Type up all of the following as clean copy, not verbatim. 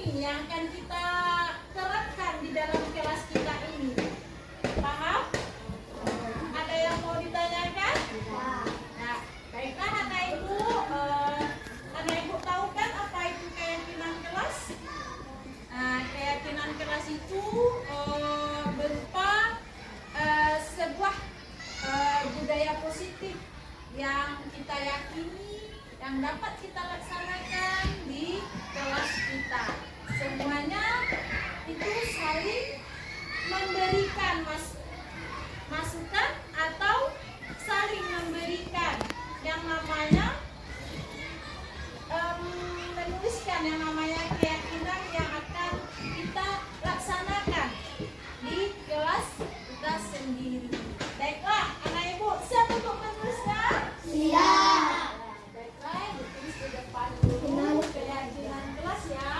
ini yang akan kita terapkan di dalam kelas kita ini. Paham? Ada yang mau ditanyakan? Nah, baiklah anak ibu tahu kan apa itu keyakinan kelas? Nah, keyakinan kelas itu berupa sebuah budaya positif yang kita yakini, yang dapat kita laksanakan di kelas kita. Semuanya itu saling memberikan masukan atau saling memberikan yang namanya menuliskan yang namanya keyakinan yang akan kita laksanakan di kelas kita sendiri. Baiklah, anak ibu siap untuk menulisnya? Siap. Baiklah, ditulis di depan dulu keyakinan kelas ya.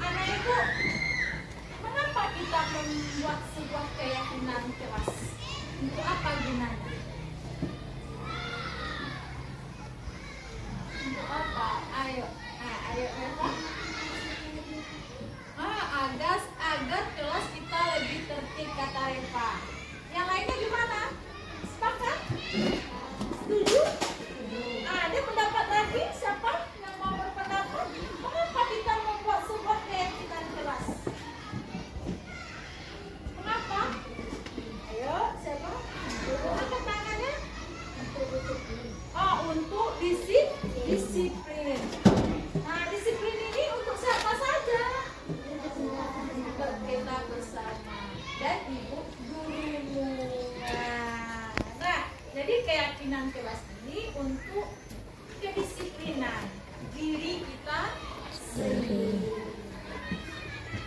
Anak ibu, mengapa kita membuat sebuah keyakinan kelas? Untuk apa gunanya? Untuk apa? Ayo Eva. Agar kelas kita lebih tertib, kata Eva. Yang lainnya gimana? Sepakat? Setuju? Ada pendapat lagi? Siapa yang mau berpendapat? Mengapa kita membuat sebuah keyakinan kelas? Mengapa? Ayo, siapa? Angkat tangannya. Untuk disiplin. Nah, disiplin ini untuk siapa saja? Untuk kita bersama dan ibu gurumu. Nah, jadi keyakinan kelas ini untuk kedisiplinan diri kita sendiri.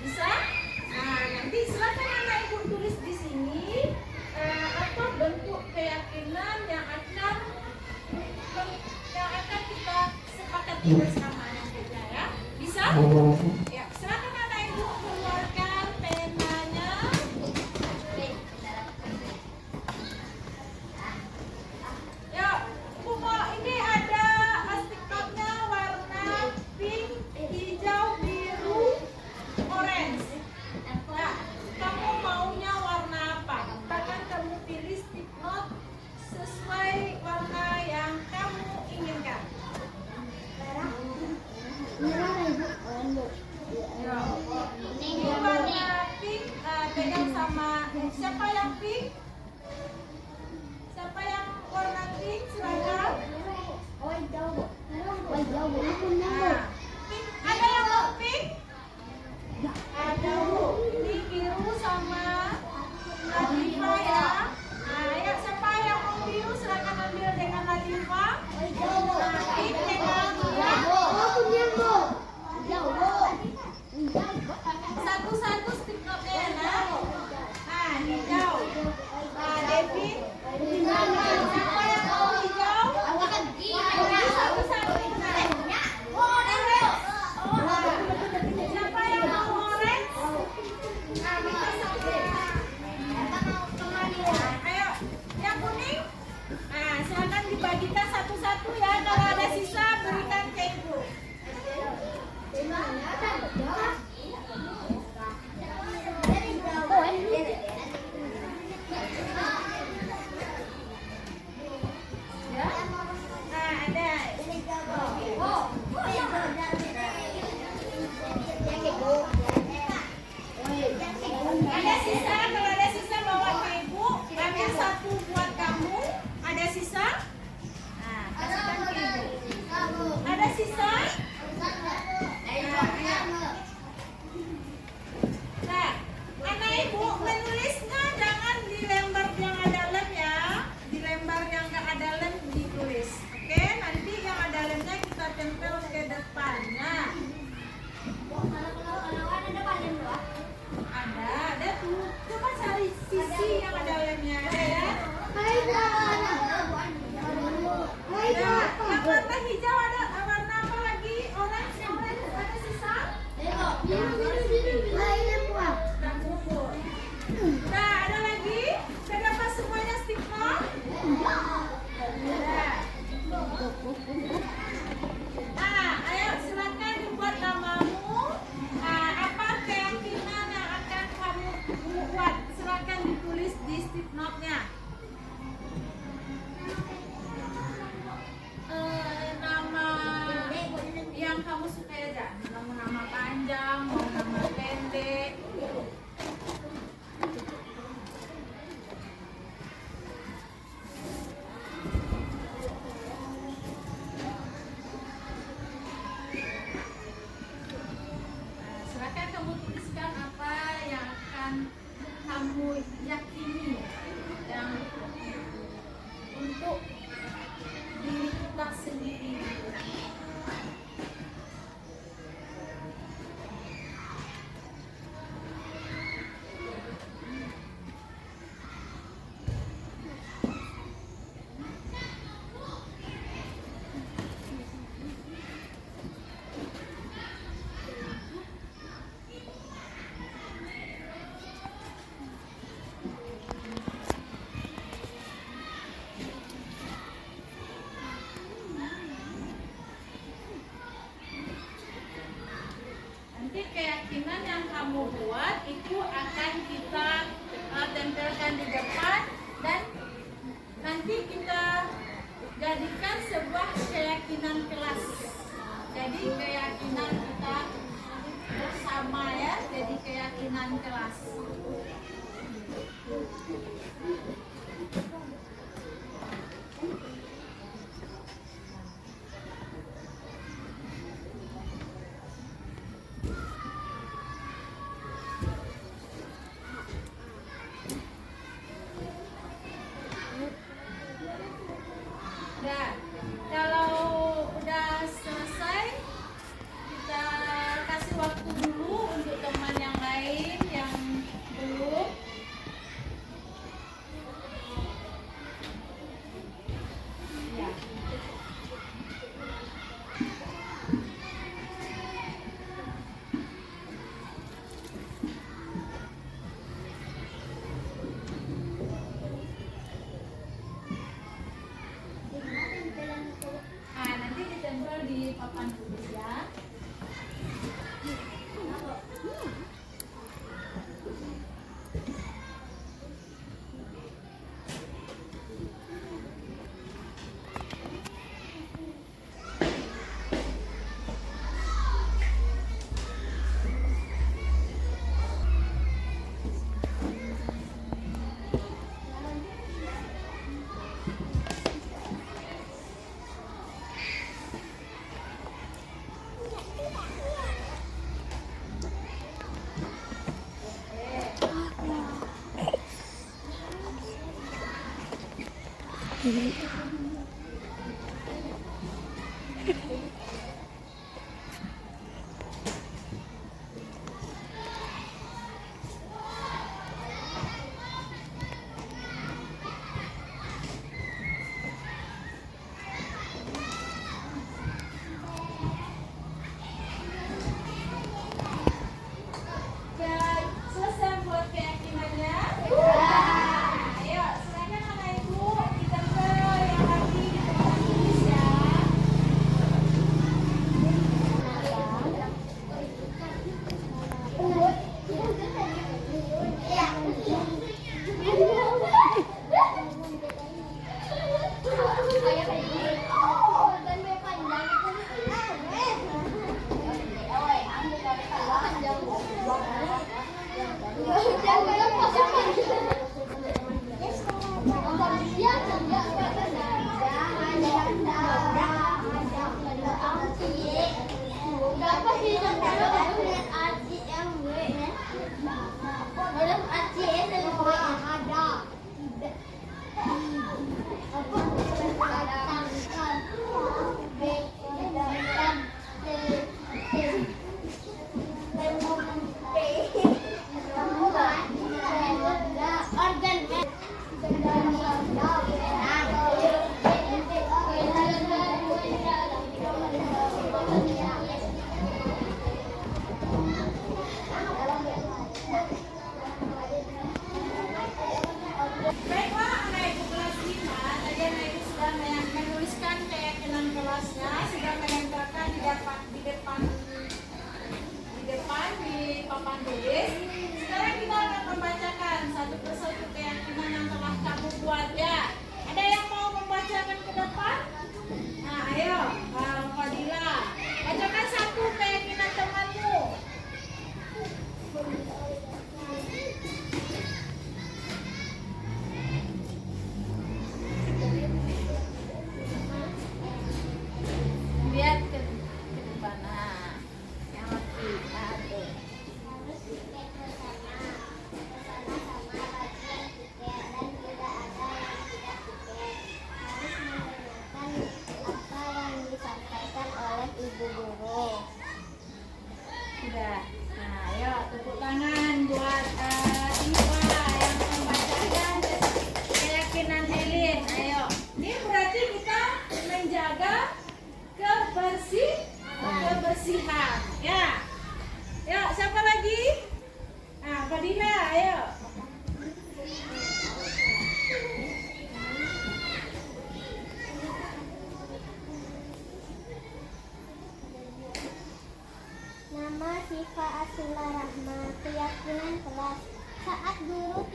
Bisa? Nah, nanti silakan anak ibu tulis di sini apa bentuk keyakinan yang akan kita sepakati bersama nantinya ya. Bisa? Ya, silakan anak ibu keluarkan penanya. Ya, ini ada stikotnya warna pink, hijau, biru, orange. Nah, kamu maunya warna apa? Bahkan kamu pilih stick note sesuai warna yang kamu inginkan. Ini warna pink, pegang sama siapa yang pink? Siapa yang warna pink? Silakan. Nah, pink. Ada yang mau pink? Ada Bu. Ini biru sama Latifa ya. Nah, ya siapa yang mau biru silakan ambil dengan Latifa. Nah, pink pegang ya. Satu-satu stick note-nya ya, Nak. Nah, hijau. Nah, Devin. Siapa yang mau hijau? Satu-satu. Siapa yang mau orange? Nah, kita sama. Ayo, yang kuning. Nah, silakan dibagikan satu-satu ya. Kalau ada sisa berikan ke ibu. Ya? Nah, ada. Ada sisa, kalau ada sisa bawa ke ibu. Ambil satu buat kamu. Ada sisa? Nah, kasihkan ke ibu. Ada sisa? Nah, anak ibu menulisnya jangan di lembar yang ada lem ya. Di lembar yang nggak ada lem ditulis. Oke, nanti yang ada lemnya kita tempel ke depannya. Ada tuh. Coba cari sisi yang ada lemnya. Ada ya? Ada. Yang warna hijau ada warna apa lagi? Orange, ada sisa? Biru. akan kamu yakini dan untuk diri kita sendiri. Nanti keyakinan yang kamu buat itu akan kita tempelkan di depan dan nanti kita jadikan sebuah keyakinan kelas. Jadi keyakinan kita bersama ya, jadi keyakinan kelas. Dan kalau udah selesai, kita kasih waktu dulu untuk teman yang lain yang belum. Ya. Nanti ditempel di papan tulis ya. Selesai buat keyakinannya. Ayo, silakan anak ibu ditempel yang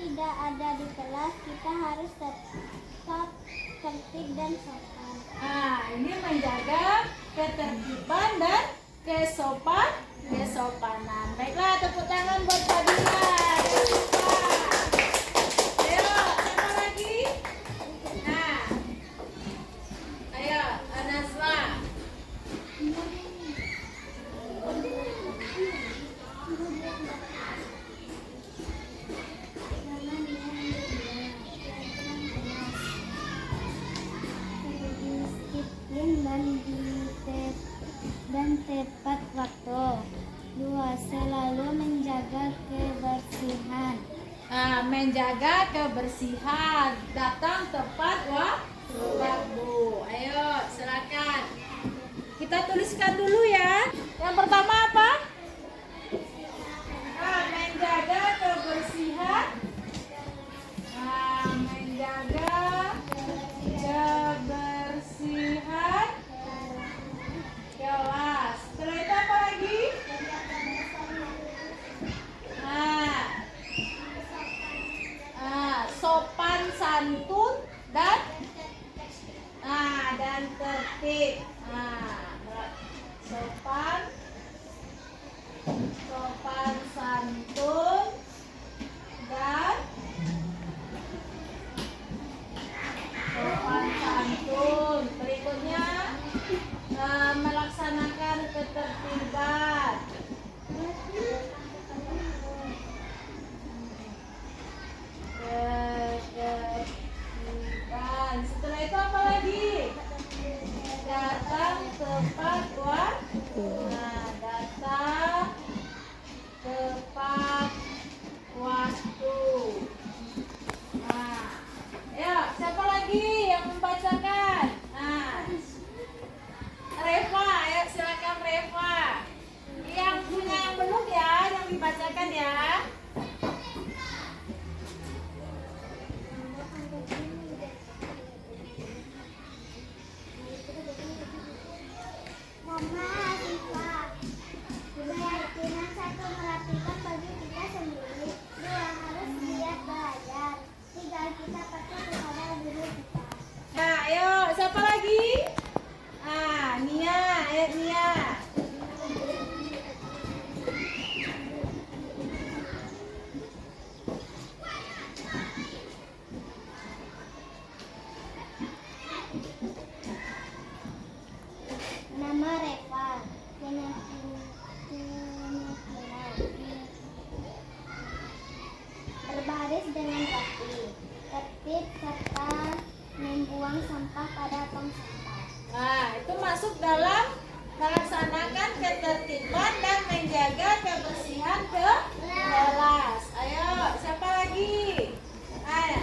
tidak ada di kelas, kita harus tetap tertib dan sopan. Nah, ini menjaga ketertiban dan kesopanan. Baiklah, tepuk tangan buat Fadila. Ayo, siapa lagi? Nah, ayo, Anaswa. Disiplin dan tepat waktu. 2. Selalu menjaga kebersihan. Nah, menjaga kebersihan. Datang tepat waktu. Ayo, silakan. Kita tuliskan dulu ya. Yang pertama apa? Menjaga kebersihan. Menjaga kebersihan kelas. Setelah itu apa lagi? Sopan santun dan tertib. Sopan santun dan sopan santun. Berikutnya melaksanakan ketertiban. Setelah itu apa lagi? Datang tepat waktu. Datang tepat waktu. Ya, siapa lagi yang membacakan? Reva, ayo silakan Reva. Yang punya yang belum ya, yang dibacakan ya. Mama, Siva. Keyakinan 1. Merapikan baju kita sendiri. 2. Harus giat belajar. 3. Kita patuh kepada guru kita. Nah, ayo siapa lagi? Nia, ayo Nia. Nama Reva. Berbaris dengan rapi, tertib serta membuang sampah pada tong sampah. Itu masuk dalam melaksanakan ketertiban dan menjaga kebersihan kelas. Ayo, siapa lagi? Ayo.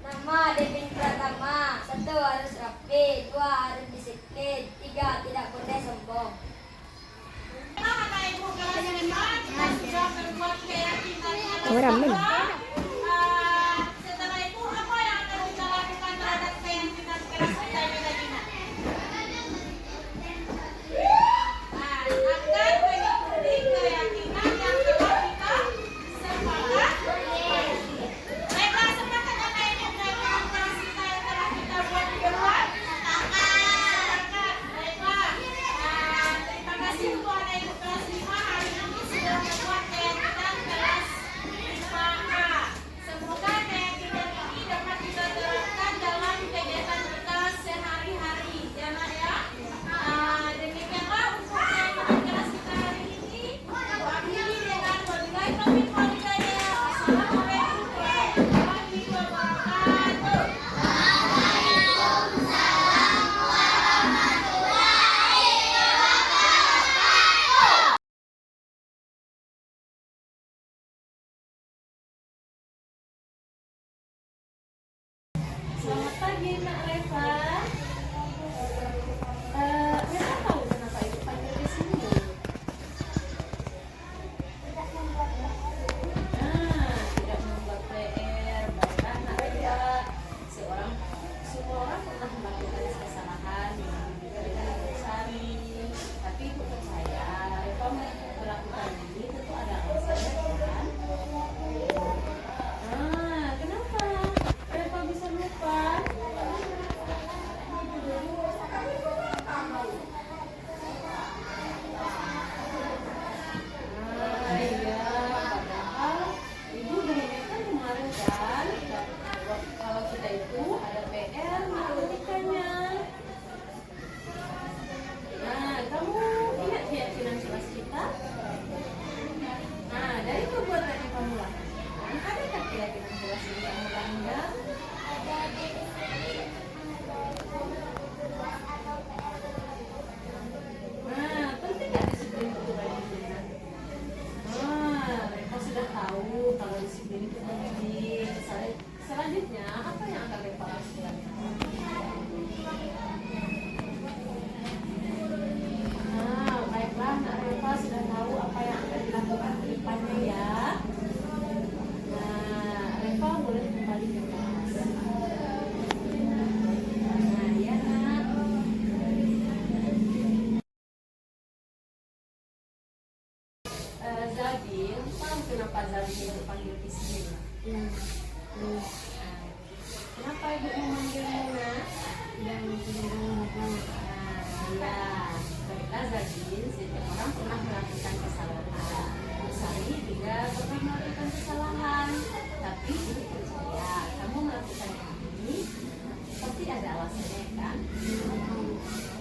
Nama Devin Pratama. 1. Harus rapi. 2. Harus disiplin. 3. Tidak boleh sombong. Anak ibu kelas 5 sudah membuat keyakinan. Setelah itu apa yang akan kita lakukan terhadap keyakinan kelas kita ini lagi? Akan mengikuti keyakinan yang telah kita sepakati. Baiklah, sepakat apa ini keyakinan kelas kita yang telah kita buat di depan? Sepakat. Baiklah. Terima kasih untuk anak ibu kelas 5 hari ini sudah membuat keyakinan kelas 5. Selanjutnya, apa yang akan Reva lakukan? Nah, baiklah, Nak Reva sudah tahu apa yang akan dilakukan ke depannya ya. Nah, Reva boleh kembali ke kelas. Nah, ya Nak. Zabin, tahu kenapa Zabin dipanggil Bismillah? Nah, kenapa ibu memanggilmu Nak? Nah, ya, baiklah Zabin, setiap orang pernah melakukan kesalahan. Sari juga pernah melakukan kesalahan, tapi ibu percaya kamu melakukan ini pasti ada alasannya kan?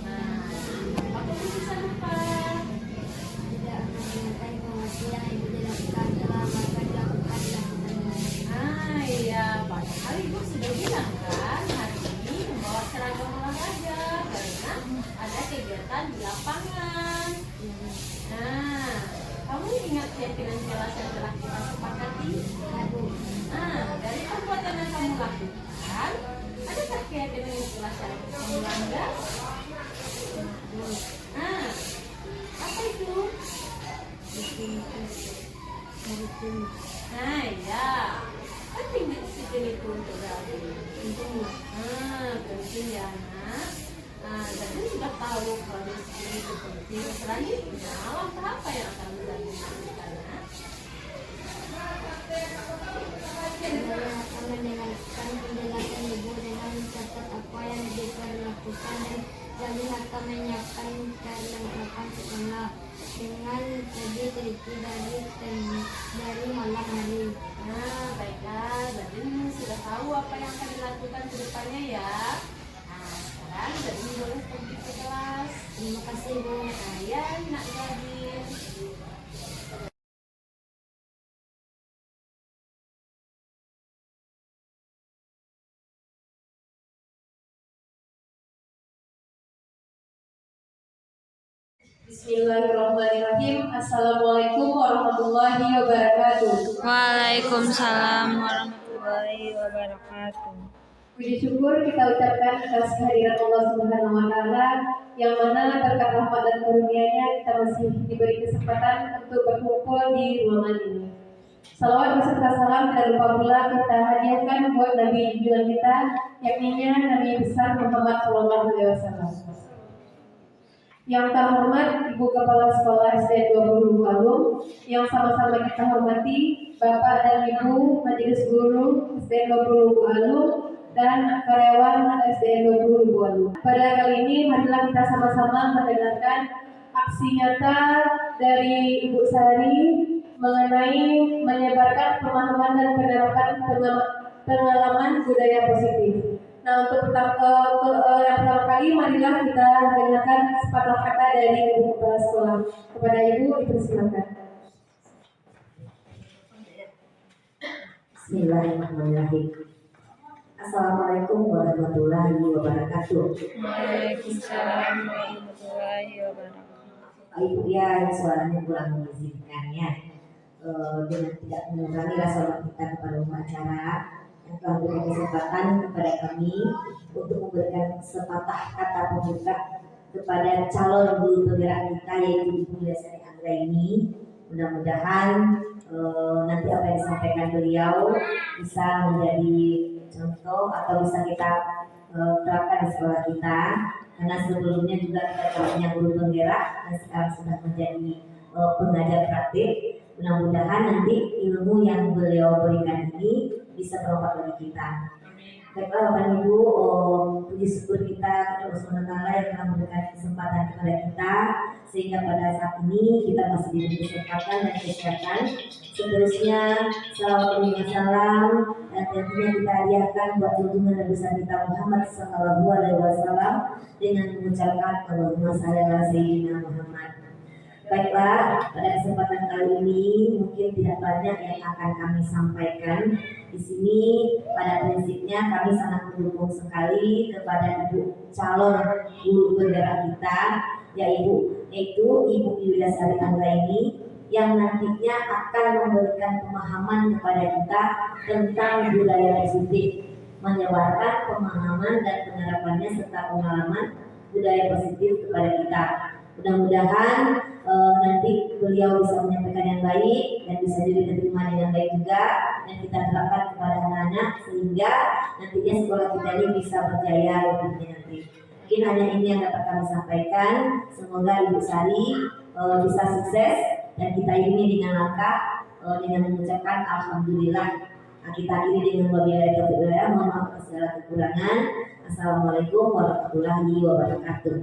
Nah, apa kamu bisa lupa? Tidak mengingatkan pengertian yang ibu dilakukan telah maka dilakukannya. Iya, padahal ibu sudah bilang kan hari ini membawa seragam olahraga karena ada kegiatan di lapangan. Nah, kamu ingat keyakinan kelas yang telah kita sepakati? Nah, dari perbuatan yang kamu lakukan, adakah keyakinan yang telah kamu langgar? Nah, apa itu? Nah, ya. Penting disiplin itu untuk Zabin. Penting ya Nak. Nah, Zabin sudah tahu kalau disiplin itu penting. Selanjutnya, langkah apa yang akan Zabin lakukan Nak? Saya akan mendengarkan penjelasan ibu dengan mencatat apa yang diperlakukan dan Zabin akan menyiapkan perlengkapan sekolah dengan lebih teliti dari malam hari. Nah, baiklah, Zabin sudah tahu apa yang akan dilakukan ke depannya ya. Nah, sekarang Zabin boleh pergi ke kelas. Terima kasih Bu. Nah, ya Nak Zabin. Bismillahirrahmanirrahim. Assalamualaikum warahmatullahi wabarakatuh. Waalaikumsalam warahmatullahi wabarakatuh. Puji syukur kita ucapkan atas kehadiran Allah Subhanahu wa taala yang mana berkat rahmat dan karunia-Nya kita masih diberi kesempatan untuk berkumpul di ruangan ini. Salawat beserta salam tidak lupa pula kita hadiahkan buat Nabi junjungan kita, yakni Nabi besar Muhammad SAW. Yang terhormat Ibu Kepala Sekolah SD 20 Alum, yang sama-sama kita hormati Bapak dan Ibu Majelis Guru SD 20 Alum dan karyawan SD 20 Alum. Pada kali ini marilah kita sama-sama mendengarkan aksi nyata dari Ibu Sari mengenai menyebarkan pemahaman dan penerapan pengalaman budaya positif. Nah, untuk yang pertama kali marilah kita dengarkan sepatah kata dari Ibu Kepala Sekolah. Kepada Ibu dipersilakan. Bismillahirrahmanirrahim. Assalamualaikum warahmatullahi wabarakatuh. Waalaikumsalam warahmatullahi wabarakatuh. Pak Ibu ya, suaranya kurang mengizinkannya. Dengan tidak mengurangi rasa hormat kita kepada pengacara yang telah memberikan kesempatan kepada kami untuk memberikan sepatah kata pembuka kepada calon guru penggerak kita yaitu Ibu Lesari Anggra ini. Mudah-mudahan nanti apa yang disampaikan beliau bisa menjadi contoh atau bisa kita terapkan di sekolah kita, karena sebelumnya juga kita punya guru penggerak dan sekarang sudah menjadi pengajar praktik. Mudah-mudahan nanti ilmu yang beliau berikan ini bisa bermanfaat bagi kita. Baiklah Bapak Ibu, puji syukur kita kepada Allah SWT yang telah memberikan kesempatan kepada kita sehingga pada saat ini kita masih diberi kesempatan dan kesehatan. Seterusnya salawat dan salam dan tentunya kita hadiahkan buat junjungan Nabi besar kita Muhammad SAW dengan mengucapkan Allahumma shalli ala sayyidina Muhammad. Baiklah, pada kesempatan kali ini mungkin tidak banyak yang akan kami sampaikan. Di sini pada prinsipnya kami sangat mendukung sekali kepada ibu calon guru penggerak kita, yaitu Ibu Yulia Sari Anggra ini yang nantinya akan memberikan pemahaman kepada kita tentang budaya positif, menyebarkan pemahaman dan penerapannya serta pengalaman budaya positif kepada kita. Mudah-mudahan nanti beliau bisa menyampaikan yang baik dan bisa juga diterima dengan baik juga, dan kita terapkan kepada anak-anak sehingga nantinya sekolah kita ini bisa berjaya lebihnya nanti. Mungkin hanya ini yang dapat kami sampaikan. Semoga Ibu Sari bisa sukses dan kita ini dengan langkah dengan mengucapkan alhamdulillah. Nah, kita akhiri dengan wabillahi taufiq wal hidayah. Mohon maaf atas segala kekurangan. Assalamualaikum warahmatullahi wabarakatuh.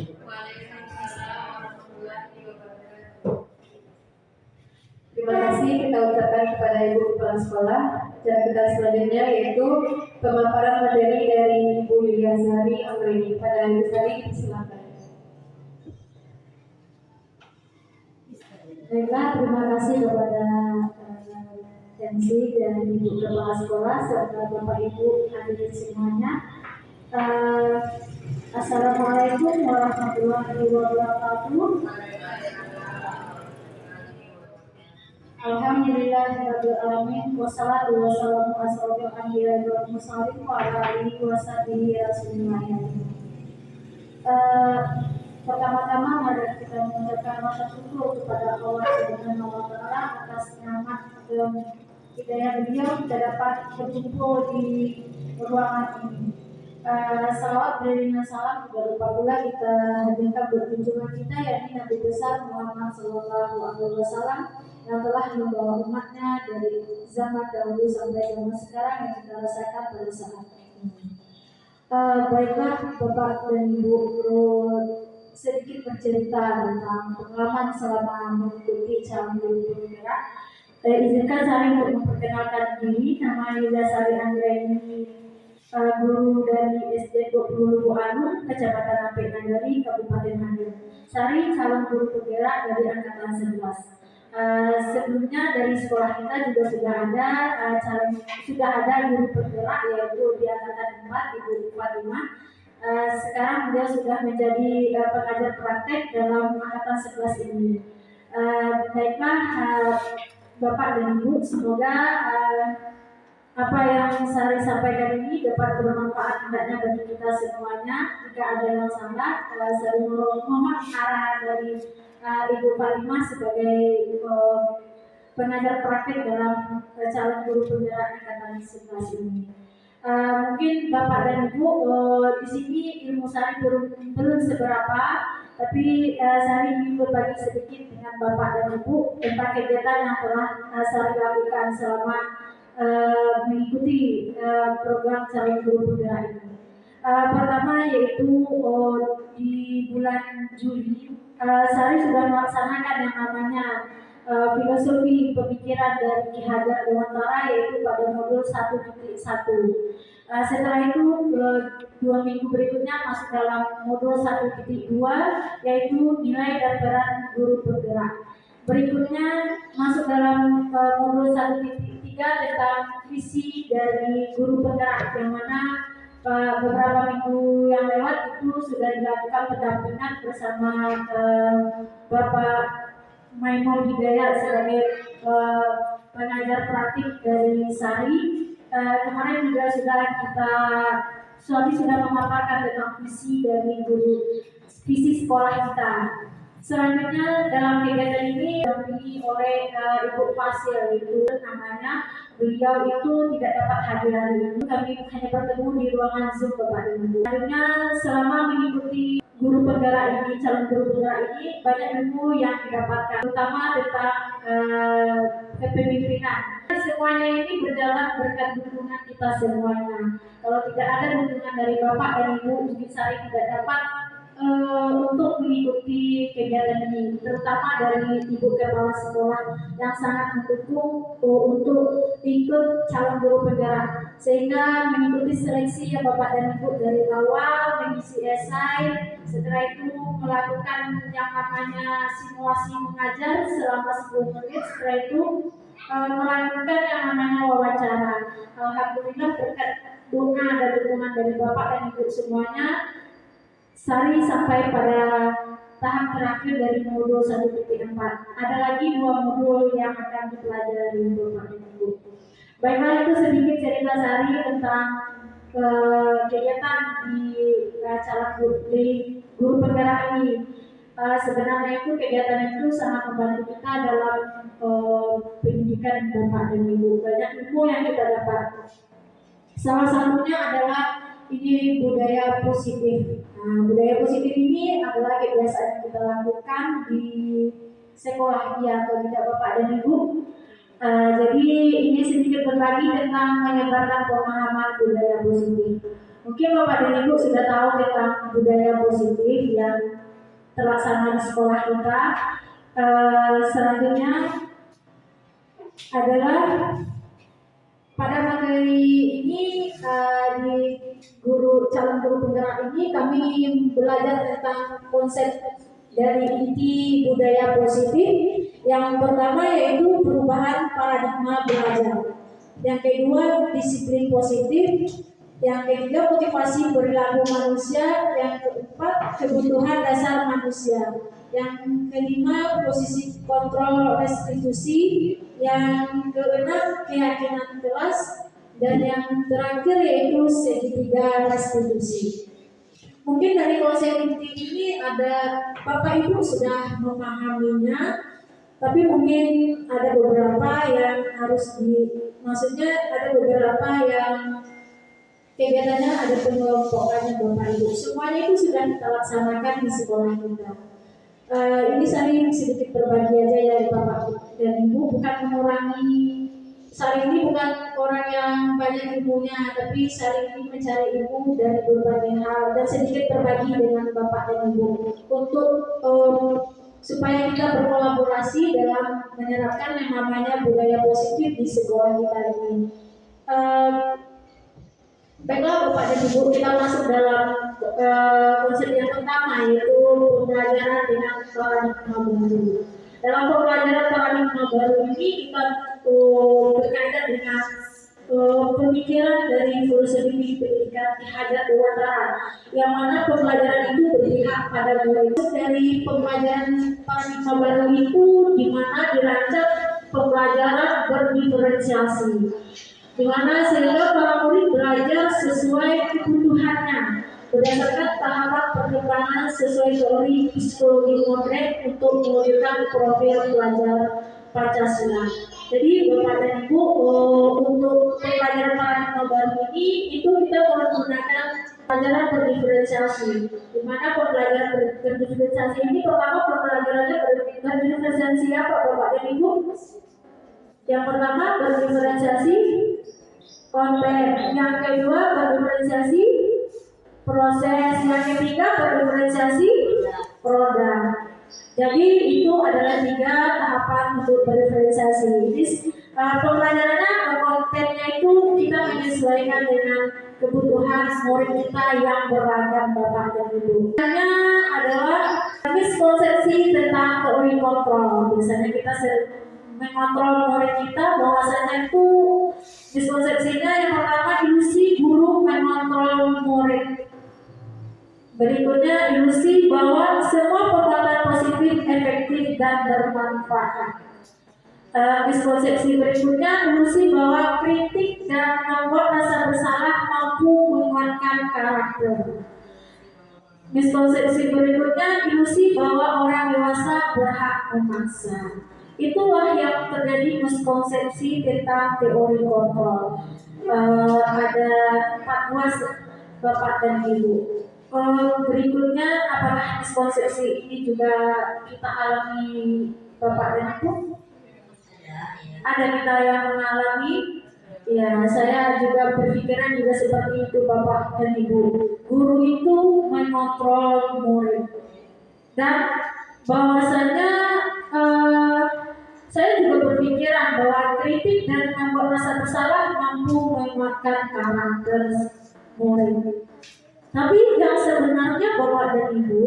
Terima kasih kita ucapkan kepada Ibu Kepala Sekolah. Cara kita selanjutnya yaitu pemaparan materi dari Ibu Yulia Sari Anggreni. Pada Ibu Sari, silakan. Baiklah, terima kasih kepada MC dan Ibu Kepala Sekolah serta Bapak Ibu hadirin semuanya. Assalamualaikum warahmatullahi wabarakatuh. Alhamdulillahirabbil alamin wassalatu wassalamu ala asyrofil anbiya'i wal mursalin wa ala alihi washabihi rasulillah. Pertama-tama mari kita mengucapkan rasa syukur kepada Allah Subhanahu wa taala atas nikmat dan hidayah beliau kita dapat berkumpul di ruangan ini. Salawat beriringan salam tidak lupa pula kita hadirkan berkunjungan kita yakni Nabi besar Muhammad Sallallahu Alaihi Wasallam yang telah membawa umatnya dari zaman dahulu sampai zaman sekarang yang kita rasakan pada saat ini. Baiklah Bapak dan Ibu, sedikit bercerita tentang pengalaman selama mengikuti calon guru penggerak. Izinkan saya untuk memperkenalkan diri. Nama Yulia Sari Anggreni, guru dari SD 20 Lubu Anu, Kecamatan Ampek Nagari, Kabupaten Nagari. Sari calon guru penggerak dari angkatan 11. Sebelumnya dari sekolah kita juga sudah ada guru penggerak yaitu di angkatan 4 Ibu Fatimah. Sekarang beliau sudah menjadi pengajar praktek dalam angkatan 11 ini. Baiklah Bapak dan Ibu, semoga apa yang saya sampaikan ini dapat bermanfaat hendaknya bagi kita semuanya. Jika ada yang salah, saya mohon arahan dari Ibu Fatimah sebagai pengajar praktek dalam calon guru penggerak angkatan 11 ini. Mungkin Bapak dan Ibu di sini ilmu saya belum seberapa, tapi saya ingin berbagi sedikit dengan Bapak dan Ibu tentang kegiatan yang telah saya lakukan selama mengikuti program calon guru penggerak ini. Pertama yaitu di bulan Juli saya sudah melaksanakan yang namanya filosofi pemikiran dari Ki Hajar Dewantara yaitu pada modul 1.1. Setelah itu 2 minggu berikutnya masuk dalam modul 1.2 yaitu nilai dan peran guru penggerak. Berikutnya masuk dalam modul 1.3 tentang visi dari guru penggerak, yang mana beberapa minggu yang lewat itu sudah dilakukan pendampingan bersama Bapak Maimun Hidayat sebagai pengajar praktik dari Sari. Kemarin juga sudah memaparkan tentang visi dari visi sekolah kita. Selanjutnya dalam kegiatan ini didampingi oleh Ibu Fasil, itu namanya. Beliau itu tidak dapat hadir hari ini. Kami hanya bertemu di ruangan Zoom Bapak dan Ibu. Selanjutnya selama mengikuti guru penggerak ini, calon guru penggerak ini, banyak ilmu yang didapatkan, terutama tentang kepemimpinan. Semuanya ini berjalan berkat dukungan kita semuanya. Kalau tidak ada dukungan dari Bapak dan Ibu, mungkin saya tidak dapat untuk mengikuti kegiatan ini, terutama dari Ibu Kepala Sekolah yang sangat mendukung untuk ikut calon guru penggerak, sehingga mengikuti seleksi ya Bapak dan Ibu dari awal, mengisi esai, setelah itu melakukan yang namanya simulasi mengajar selama 10 menit, setelah itu melakukan yang namanya wawancara. Alhamdulillah berkat doa dan dukungan dari Bapak dan Ibu semuanya, Sari sampai pada tahap terakhir dari modul 1.4. Ada lagi 2 modul yang akan dipelajari Bapak dan Ibu. Baiklah, itu sedikit cerita Sari tentang kegiatan di calon guru penggerak ini. Sebenarnya itu kegiatan itu sangat membantu kita dalam pendidikan Bapak dan Ibu. Banyak ilmu yang kita dapat. Salah satunya adalah ini budaya positif. Nah, budaya positif ini adalah kebiasaan yang kita lakukan di sekolah atau tidak Bapak dan Ibu. Jadi ini sedikit berbagi tentang menyebarkan pemahaman budaya positif. Mungkin Bapak dan Ibu sudah tahu tentang budaya positif yang terlaksana di sekolah kita. Selanjutnya adalah pada materi ini di calon guru penggerak ini kami belajar tentang konsep dari inti budaya positif. Yang pertama yaitu perubahan paradigma belajar. Yang kedua disiplin positif. Yang ketiga motivasi perilaku manusia. Yang keempat kebutuhan dasar manusia. Yang kelima posisi kontrol restitusi. Yang keenam keyakinan kelas. Dan yang terakhir yaitu segitiga restitusi. Mungkin dari konsep inti ini ada Bapak Ibu sudah memahaminya, tapi mungkin ada beberapa yang harus maksudnya ada beberapa yang kegiatannya ada pengelompokannya Bapak Ibu. Semuanya itu sudah kita laksanakan di sekolah kita. Ini saya sedikit berbagi aja ya Bapak dan Ibu, bukan mengurangi. Sari ini bukan orang yang banyak ilmunya, tapi Sari ini mencari ilmu dari berbagai hal dan sedikit berbagi dengan Bapak dan Ibu untuk supaya kita berkolaborasi dalam menerapkan yang namanya budaya positif di sekolah kita ini. Baiklah Bapak dan Ibu, kita masuk dalam konsep yang pertama yaitu pembelajaran dengan paradigma baru. Dalam pembelajaran paradigma baru ini kita berkaitan dengan pemikiran dari filosofi pendidikan Ki Hajar Dewantara, yang mana pembelajaran itu berpihak pada murid. Dari pembelajaran paradigma baru itu di mana dirancang pembelajaran berdiferensiasi, di mana sehingga para murid belajar sesuai kebutuhannya berdasarkan tahapan perkembangan sesuai teori psikologi modern untuk mewujudkan profil pelajar Pancasila. Jadi Bapak dan Ibu, untuk pelajaran paradigma baru ini itu kita menggunakan pelajaran berdiferensiasi. Di mana pembelajaran berdiferensiasi ini pertama pembelajarannya berdiferensiasi apa Bapak dan Ibu? Yang pertama berdiferensiasi konten, yang kedua berdiferensiasi proses, yang ketiga berdiferensiasi produk. Jadi itu adalah 3 tahapan untuk berdiferensiasi. Pembelajarannya kontennya itu kita menyesuaikan dengan kebutuhan murid kita yang beragam Bapak dan Ibu. Pertanyaannya adalah miskonsepsi tentang teori kontrol. Biasanya kita mengontrol murid kita, bahwasanya itu miskonsepsinya yang pertama ilusi guru mengontrol murid. Berikutnya ilusi bahwa semua perbuatan positif efektif dan bermanfaat. Miskonsepsi berikutnya ilusi bahwa kritik dan membuat rasa bersalah mampu menguatkan karakter. Miskonsepsi berikutnya ilusi bahwa orang dewasa berhak memaksa. Itulah yang terjadi miskonsepsi tentang teori kontrol. Ada 4 buah Bapak dan Ibu. Berikutnya, apakah miskonsepsi ini juga kita alami Bapak dan Ibu? Ada kita yang mengalami? Ya, saya juga berpikiran juga seperti itu Bapak dan Ibu. Guru itu mengontrol murid. Dan bahwasanya saya juga berpikiran bahwa kritik dan membuat rasa bersalah mampu menguatkan karakter murid. Tapi yang sebenarnya Bapak dan Ibu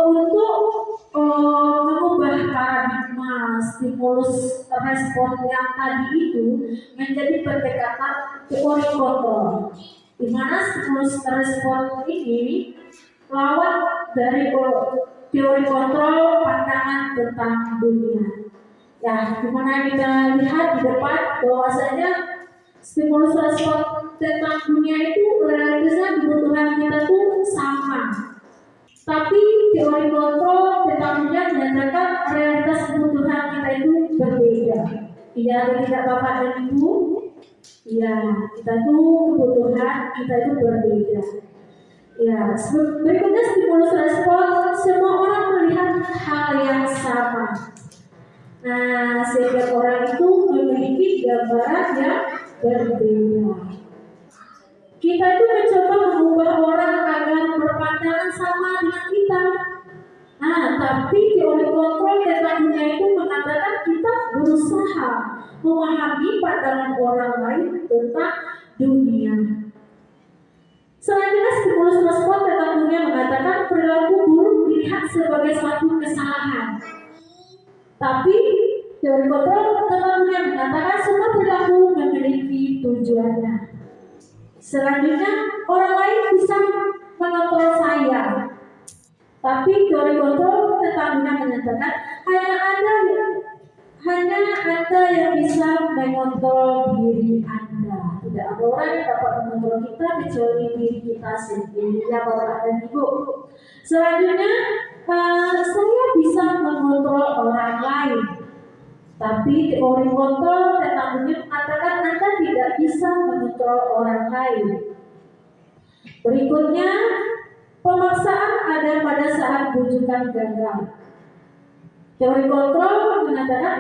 untuk mengubah paradigma stimulus respon yang tadi itu menjadi pendekatan teori kontrol, di mana stimulus respon ini lawan dari teori kontrol pandangan tentang dunia. Ya, dimana kita lihat di depan bahwasanya stimulus respon tentang dunia itu realitasnya kebutuhan kita tuh sama. Tapi teori kontrol tentang dunia menyatakan realitas kebutuhan kita itu berbeda. Iya atau tidak Bapak dan Ibu? Iya, kita tuh kebutuhan kita itu berbeda. Ya, berikutnya stimulus respon, semua orang melihat hal yang sama. Nah, setiap orang itu memiliki gambaran yang berbeda. Kita itu mencoba mengubah orang agar berpandangan sama dengan kita. Nah, tapi teori kontrol tentang dunia itu mengatakan kita berusaha memahami pandangan orang lain tentang dunia. Selanjutnya, stimulus respon tentang dunia mengatakan perilaku buruk dilihat sebagai suatu kesalahan. Tapi teori kontrol tentang dunia mengatakan semua perilaku memiliki tujuannya. Selanjutnya, orang lain bisa mengontrol saya. Tapi teori kontrol tentang dunia menyatakan hanya Anda yang bisa mengontrol diri Anda. Tidak ada orang yang dapat mengontrol kita kecuali diri kita sendiri. Ya Bapak dan Ibu. Selanjutnya, saya bisa mengontrol orang lain. Tapi teori kontrol tentang dunia mengatakan Anda tidak bisa mengontrol orang lain. Berikutnya, pemaksaan ada pada saat bujukan gagal. Teori kontrol mengatakan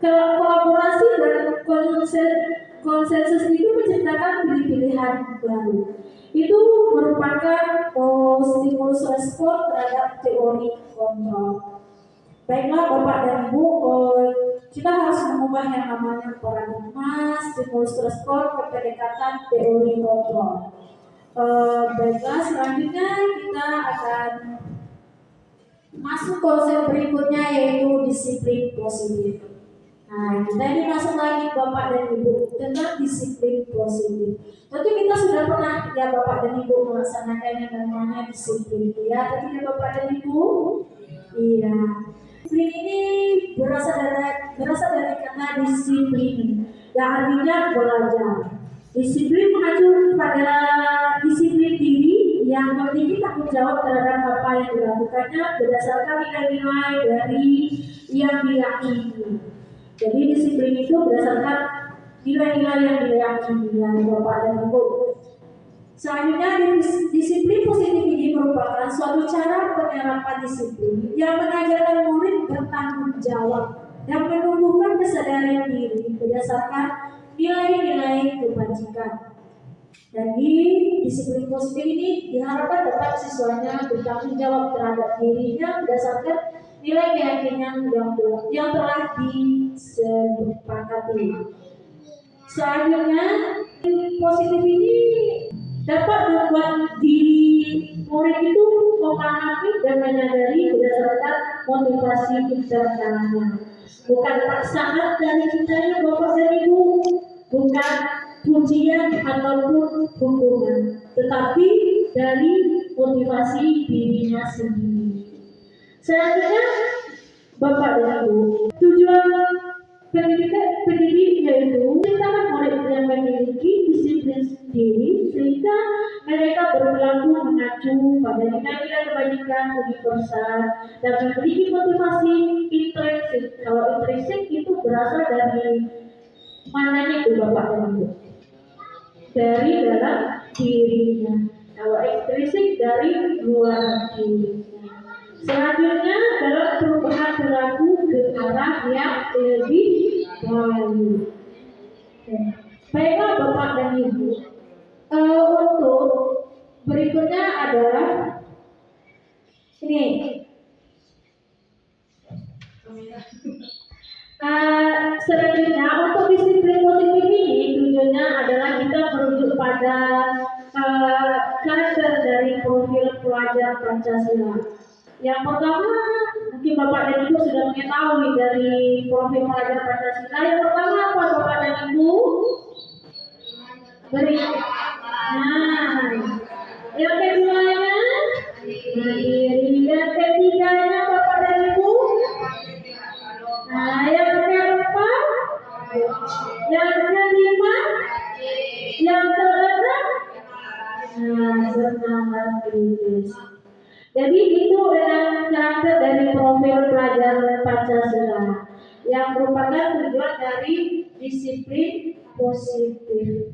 kolaborasi dan konsensus itu menciptakan pilihan baru. Itu merupakan stimulus respon terhadap teori kontrol. Baiklah Bapak dan Ibu, kita harus mengubah yang namanya paradigma stimulus respon ke pendekatan teori kontrol. Baiklah, selanjutnya kita akan masuk konsep berikutnya yaitu disiplin positif. Nah, kita ini masuk lagi Bapak dan Ibu tentang disiplin positif. Tentu kita sudah pernah ya Bapak dan Ibu melaksanakan yang namanya disiplin. Ya, tapi ya Bapak dan Ibu, iya. Disiplin ini berasal dari kata disiplin, yang artinya belajar. Disiplin mengacu pada disiplin diri yang memiliki tanggung jawab terhadap apa yang dilakukannya berdasarkan nilai-nilai dari yang diyakini. Jadi disiplin itu berdasarkan nilai-nilai yang diyakini ya Bapak dan Ibu. Selanjutnya, disiplin positif ini merupakan suatu cara penerapan disiplin yang mengajarkan murid bertanggung jawab dan menumbuhkan kesadaran diri berdasarkan nilai-nilai kebajikan. Jadi, disiplin positif ini diharapkan dapat siswanya bertanggung jawab terhadap dirinya berdasarkan nilai keyakinan yang telah disepakati. Selanjutnya, positif ini dapat membuat diri murid itu memahami dan menyadari berdasarkan motivasi internalnya. Bukan paksaan dari kita ya Bapak dan Ibu, bukan pujian ataupun hukuman, tetapi dari motivasi dirinya sendiri. Selanjutnya, Bapak dan Ibu, tujuan pendidik yaitu menciptakan murid yang memiliki disiplin diri sehingga mereka berperilaku mengacu pada nilai-nilai kebajikan universal dan memiliki motivasi intrinsik. Kalau intrinsik itu berasal dari mananya itu Bapak dan Ibu? Dari dalam dirinya. Kalau ekstrinsik dari luar dirinya. Selanjutnya adalah perubahan perilaku ke arah yang lebih baik. Baiklah Bapak dan Ibu, untuk berikutnya adalah ini. Selanjutnya untuk disiplin positif ini tujuannya adalah kita merujuk pada karakter dari profil pelajar Pancasila. Yang pertama, mungkin Bapak dan Ibu sudah mengetahui dari profil pelajar Pancasila. Yang pertama apa Bapak dan Ibu? Yang keduanya mandiri, yang ketiganya Yang kelima, yang keenam, bernama kritis. Jadi itu adalah karakter dari profil pelajar Pancasila yang merupakan tujuan dari disiplin positif.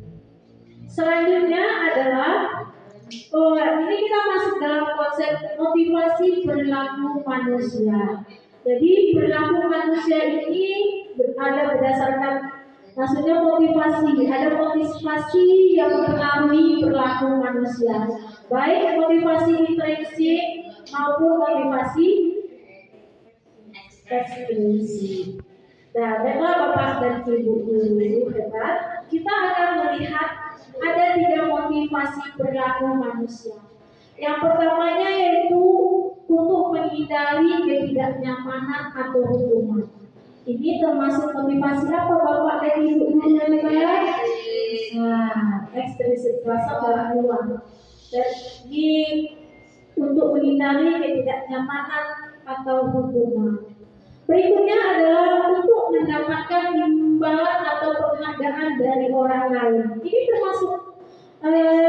Selanjutnya adalah ini kita masuk dalam konsep motivasi perilaku manusia. Jadi perilaku manusia ini ada berdasarkan, maksudnya motivasi, ada motivasi yang mempengaruhi perilaku manusia, baik motivasi intrinsik maupun motivasi ekstrinsik. Nah, baiklah Bapak dan Ibu guru hebat, kita akan melihat ada 3 motivasi perilaku manusia. Yang pertamanya yaitu untuk menghindari ketidaknyamanan atau hukuman. Ini termasuk motivasi apa Bapak dan Ibu guru hebat? Nah, ekstrinsik rasa bantuan. Dan ini untuk menghindari ketidaknyamanan atau hukuman. Berikutnya adalah untuk mendapatkan imbalan atau penghargaan dari orang lain. Ini termasuk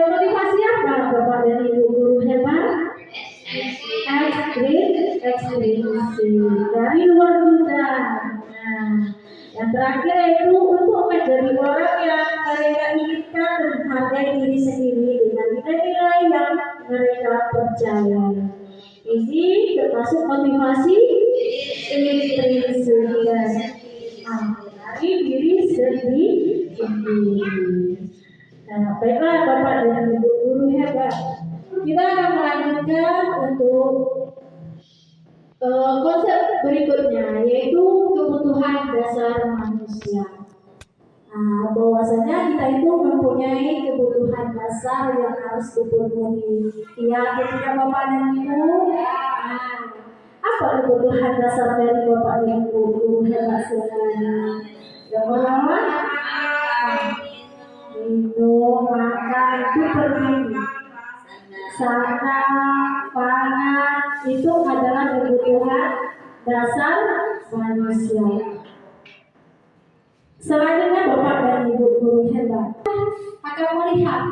motivasi apa Bapak dan Ibu guru hebat? Ekstrinsik dari luar kita. Nah, yang terakhir yaitu untuk menjadi orang yang mereka inginkan dan menghargai diri sendiri dengan nilai-nilai yang mereka percaya. Ini termasuk motivasi intrinsik dari diri sendiri. Nah, baiklah Bapak dan Ibu guru hebat, kita akan melanjutkan untuk konsep berikutnya, yaitu kebutuhan dasar manusia. Nah, bahwasanya kita itu mempunyai kebutuhan dasar yang harus dipenuhi. Iya, ketika Bapak dan Ibu. Nah, apa kebutuhan dasar dari Bapak dan Ibu guru hebat sekalian? Yang pertama, minum, makan itu penting. Sana, pangan itu adalah kebutuhan dasar manusia. Selanjutnya Bapak dan Ibu guru hebat akan melihat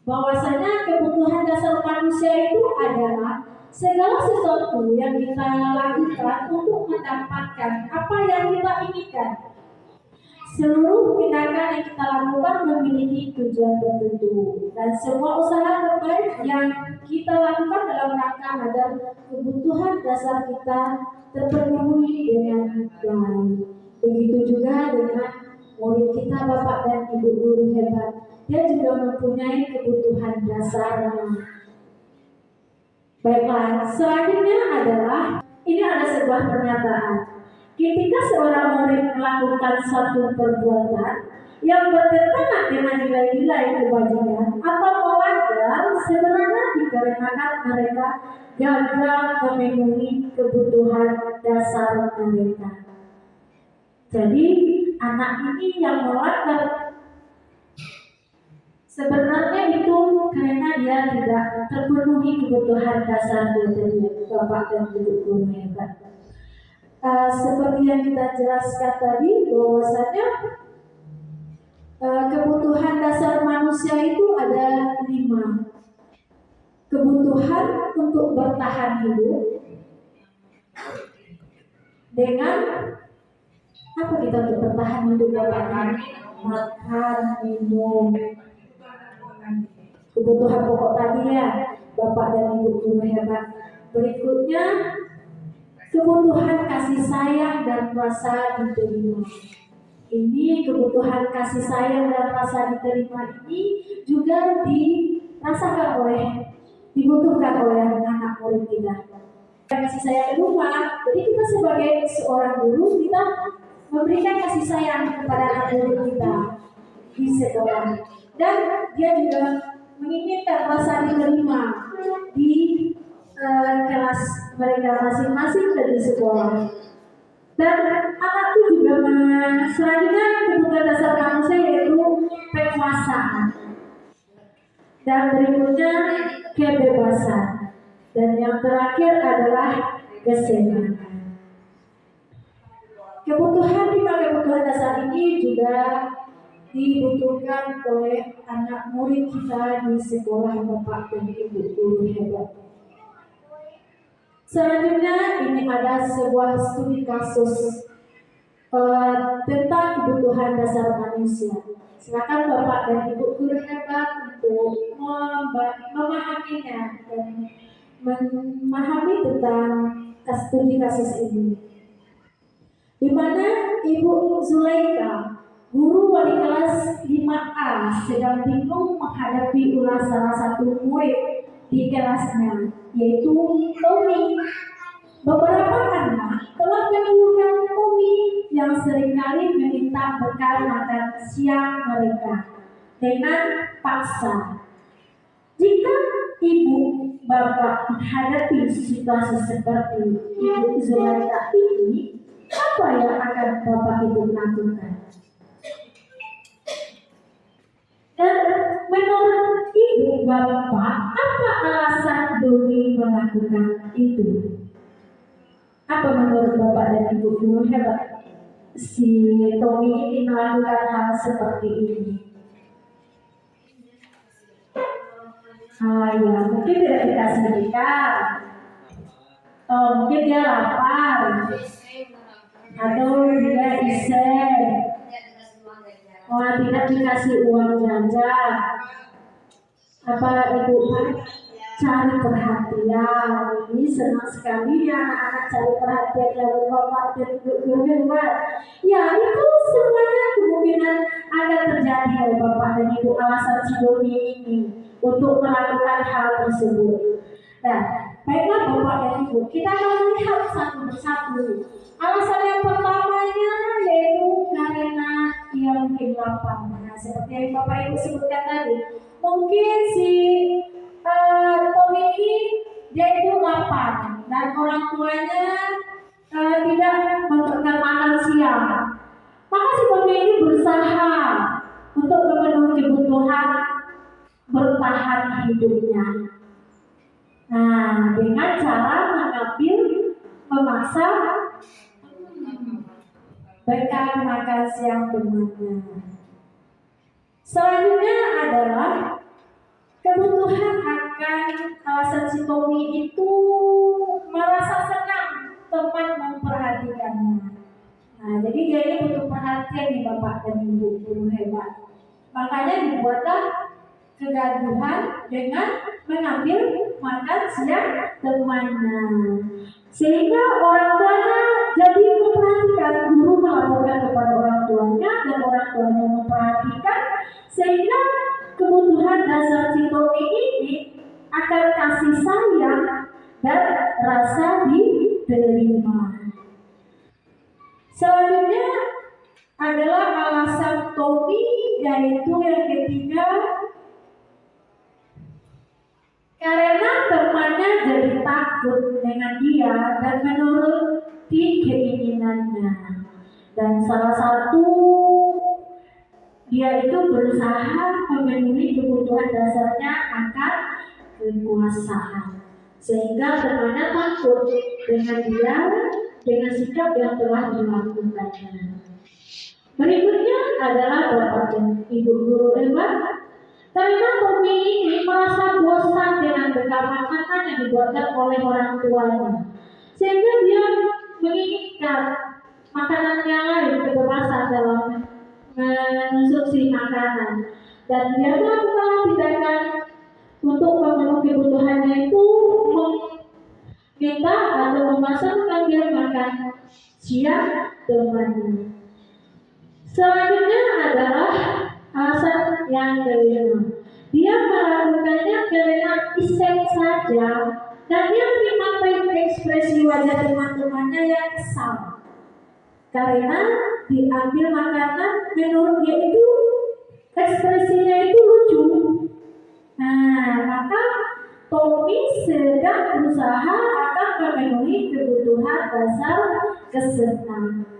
bahwasanya kebutuhan dasar manusia itu adalah segala sesuatu yang kita lakukan untuk mendapatkan apa yang kita inginkan. Seluruh tindakan yang kita lakukan memiliki tujuan tertentu, dan semua usaha terbaik yang kita lakukan dalam rangka agar kebutuhan dasar kita terpenuhi dengan baik. Begitu juga dengan murid kita Bapak dan Ibu guru hebat, dia juga mempunyai kebutuhan dasarnya. Baiklah, selanjutnya adalah ini ada sebuah pernyataan. Ketika seorang murid melakukan suatu perbuatan yang bertentangan dengan nilai-nilai kebajikan atau melanggar, sebenarnya dikarenakan mereka gagal memenuhi kebutuhan dasar mereka. Jadi anak ini yang melanggar sebenarnya itu karena dia tidak terpenuhi kebutuhan dasar dari Bapak dan Ibu guru hebat. Seperti yang kita jelaskan tadi, bahwasanya kebutuhan dasar manusia itu ada 5. Kebutuhan untuk bertahan hidup, dengan apa kita untuk bertahan hidup Bapak? Makan, minum, kebutuhan pokok tadi ya Bapak dan Ibu guru hebat. Berikutnya kebutuhan kasih sayang dan rasa diterima. Ini kebutuhan kasih sayang dan rasa diterima ini juga dibutuhkan oleh anak murid kita. Kasih sayang di rumah. Jadi kita sebagai seorang guru, kita memberikan kasih sayang kepada anak murid kita di sekolah. Dan dia juga menginginkan rasa diterima di kelas mereka masing-masing dari sekolah. Dan anak itu juga selanjutnya kebutuhan dasar manusia yaitu penguasaan. Dan berikutnya kebebasan. Dan yang terakhir adalah kesehatan. Kebutuhan dasar ini juga dibutuhkan oleh anak murid kita di sekolah Bapak dan Ibu guru hebat. Selanjutnya ini ada sebuah studi kasus tentang kebutuhan dasar manusia. Silakan Bapak dan Ibu guru hebat untuk memahaminya dan memahami tentang studi kasus ini. Di mana Ibu Zulaika, guru wali kelas 5A, sedang bingung menghadapi ulah salah satu murid di kelasnya, yaitu Tommy. Beberapa anak telah mengeluhkan Tommy yang seringkali meminta bekal makan siang mereka dengan paksa. Jika ibu bapak menghadapi situasi seperti Ibu Zulaika ini, apa yang akan bapak ibu lakukan? Dan menurut ibu bapak, apa alasan Doni melakukan itu? Apa menurut bapak dan ibu guru hebat si Tommy ini melakukan hal seperti ini? Ya, mungkin tidak dikasih makan, mungkin dia lapar, atau dia iseng, tidak dikasih uang jajan. Apa ibu cari perhatian? Ini senang sekali ya anak-anak cari perhatian dari bapak dan ibu guru hebat. Ya, itu semuanya kemungkinan akan terjadi oleh bapak dan ibu alasan si Doni ini untuk melakukan hal tersebut. Nah, baiklah bapak dan ibu, kita akan melihat satu persatu. Alasan yang pertamanya yaitu karena dia mungkin lapar. Nah, seperti yang bapak ibu sebutkan tadi, mungkin si Tommy ini dia itu lapar dan orang tuanya tidak memberikan makan siang. Maka si Tommy ini berusaha untuk memenuhi kebutuhan bertahan hidupnya. Nah, dengan cara memaksa bekal makan siang temannya. Selanjutnya adalah kebutuhan akan alasan si Tommy itu merasa senang teman memperhatikannya. Nah, jadi dia ini butuh perhatian nih bapak dan ibu guru hebat. Makanya dibuatlah kegaduhan dengan mengambil makan siang temannya. Sehingga orang tuanya jadi memperhatikan, guru melaporkan kepada orang tuanya dan orang tuanya memperhatikan, sehingga kebutuhan dasar si Tommy ini akan kasih sayang dan rasa diterima. Selanjutnya adalah alasan Tommy, yaitu yang ketiga, karena temannya jadi takut dengan dia dan menuruti keinginannya. Dan salah satu dia itu berusaha memenuhi kebutuhan dasarnya akan kekuasaan, sehingga temannya takut dengan dia, dengan sikap yang telah dilakukannya. Berikutnya adalah bapak dan ibu guru hebat. Karena Tommy ini merasa bosan dengan bekal makanan yang dibuatkan oleh orang tuanya, sehingga dia menginginkan makanan yang lain, kebebasan dalam mengonsumsi makanan, dan dia melakukan tindakan untuk memenuhi kebutuhannya itu meminta atau memasangkan dia makan siang temannya. Selanjutnya adalah alasan yang kelima. Dia melakukannya karena iseng saja, dan dia menikmati ekspresi wajah teman-temannya yang kesal karena diambil makanan. Menurut dia itu ekspresinya itu lucu. Nah, maka Tommy sedang berusaha akan memenuhi kebutuhan dasar kesenangan.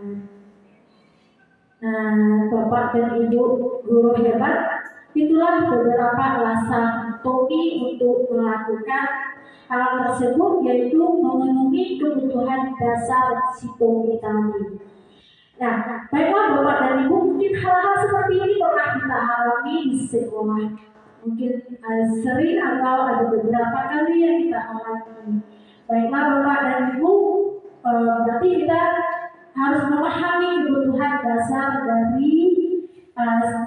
Nah, bapak dan ibu guru hebat, itulah beberapa alasan Tommy untuk melakukan hal tersebut, yaitu memenuhi kebutuhan dasar si Tommy tadi. Nah, baiklah bapak dan ibu, mungkin hal-hal seperti ini pernah alami di sekolah. Mungkin sering atau ada beberapa kali yang kita alami. Baiklah Bapak dan Ibu, berarti kita harus memahami kebutuhan dasar dari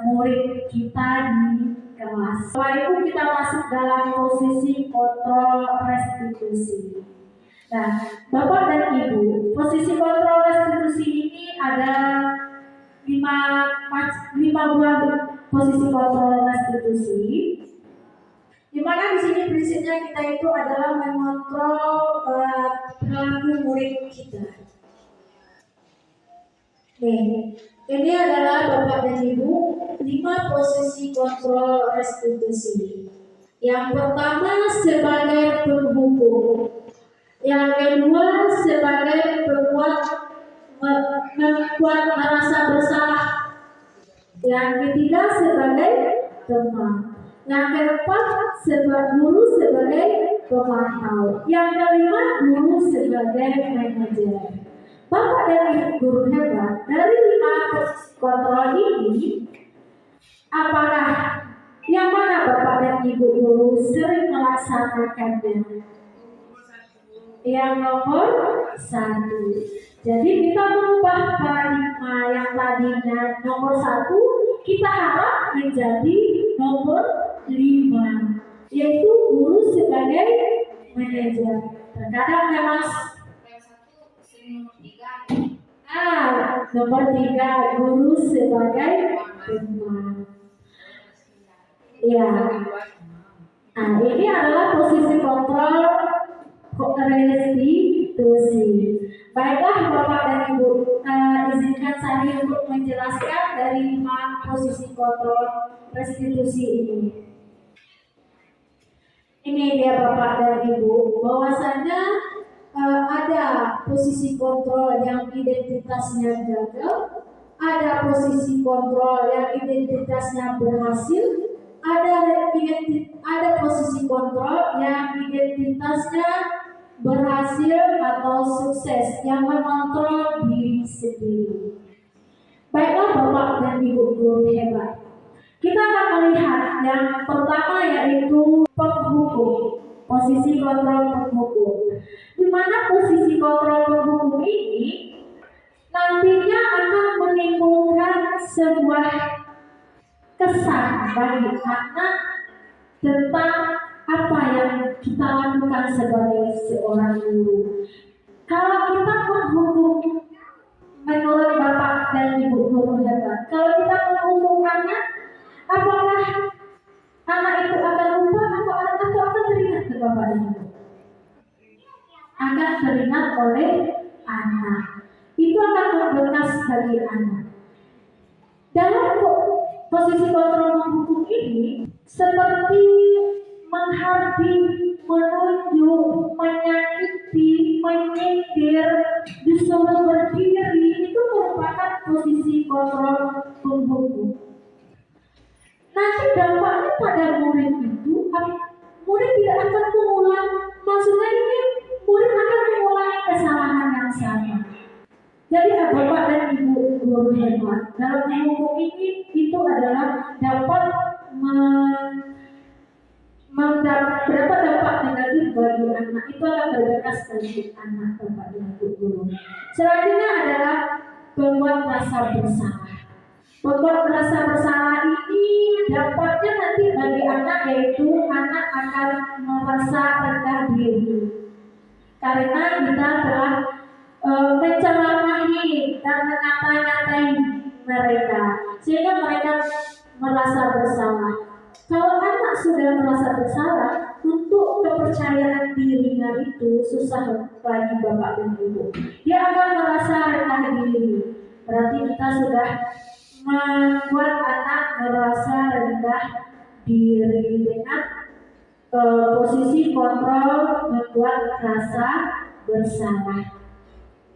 murid kita di kelas. Setelah itu kita masuk dalam posisi kontrol restitusi. Nah, Bapak dan Ibu, posisi kontrol restitusi ini ada 5 buah posisi kontrol restitusi. Di mana di sini prinsipnya kita itu adalah mengontrol perilaku murid kita. Nih, ini adalah Bapak dan Ibu 5 posisi kontrol restitusi. Yang pertama sebagai penghukum, yang kedua sebagai membuat merasa bersalah, yang ketiga sebagai teman, yang keempat guru sebagai pemantau, yang kelima guru sebagai manajer. Bapak dan Ibu guru hebat, dari 5 kontrol ini, apakah yang mana Bapak dan Ibu guru sering melaksanakannya? Yang nomor 1. Jadi kita mengubah paradigma yang tadinya nomor 1, kita harap menjadi nomor 5, yaitu guru sebagai manajer. Terkadang ya Mas. Nomor 3 guru sebagai teman. Ya. Nah, ini adalah posisi kontrol restitusi. Baiklah Bapak dan Ibu, izinkan saya untuk menjelaskan dari 5 posisi kontrol restitusi ini. Ini dia Bapak dan Ibu, bahwasanya ada posisi kontrol yang identitasnya gagal, ada posisi kontrol yang identitasnya berhasil, ada posisi kontrol yang identitasnya berhasil atau sukses, yang mengontrol diri sendiri. Baiklah Bapak dan Ibu guru hebat, kita akan melihat yang pertama yaitu penghukum, posisi kontrol penghukum. Di mana posisi kontrol penghukum ini nantinya akan menimbulkan sebuah kesan bagi anak tentang apa yang kita lakukan sebagai seorang guru. Kalau kita menghukum, menurut Bapak dan Ibu guru hebat, kalau kita menghukumnya, apakah anak itu akan lupa atau akan teringat ke Bapak dan Ibu? Akan teringat oleh anak. Itu akan membekas bagi anak. Dalam posisi kontrol menghukum ini seperti menghardi, menunjuk, menyakiti, menyindir, disuruh berdiri, itu merupakan posisi kontrol penghukum. Nanti dampaknya pada murid itu, murid tidak akan mengulang, maksudnya ini murid akan mengulangi kesalahan yang sama. Jadi Bapak dan Ibu guru hebat, dalam menghukum ini itu adalah dapat berapa dampak negatif bagi anak, itu akan berbekas bagi anak Bapak dan Ibu guru. Selanjutnya adalah membuat rasa bersalah. Membuat rasa bersalah ini dampaknya nanti bagi anak, yaitu anak akan merasa rendah diri karena kita telah menceramahi dan mengata-ngatai mereka, sehingga mereka merasa bersalah. Kalau anak sudah merasa bersalah, untuk kepercayaan dirinya itu susah bagi Bapak dan Ibu. Dia akan merasa rendah diri. Berarti kita sudah membuat anak merasa rendah diri dengan posisi kontrol membuat rasa bersalah.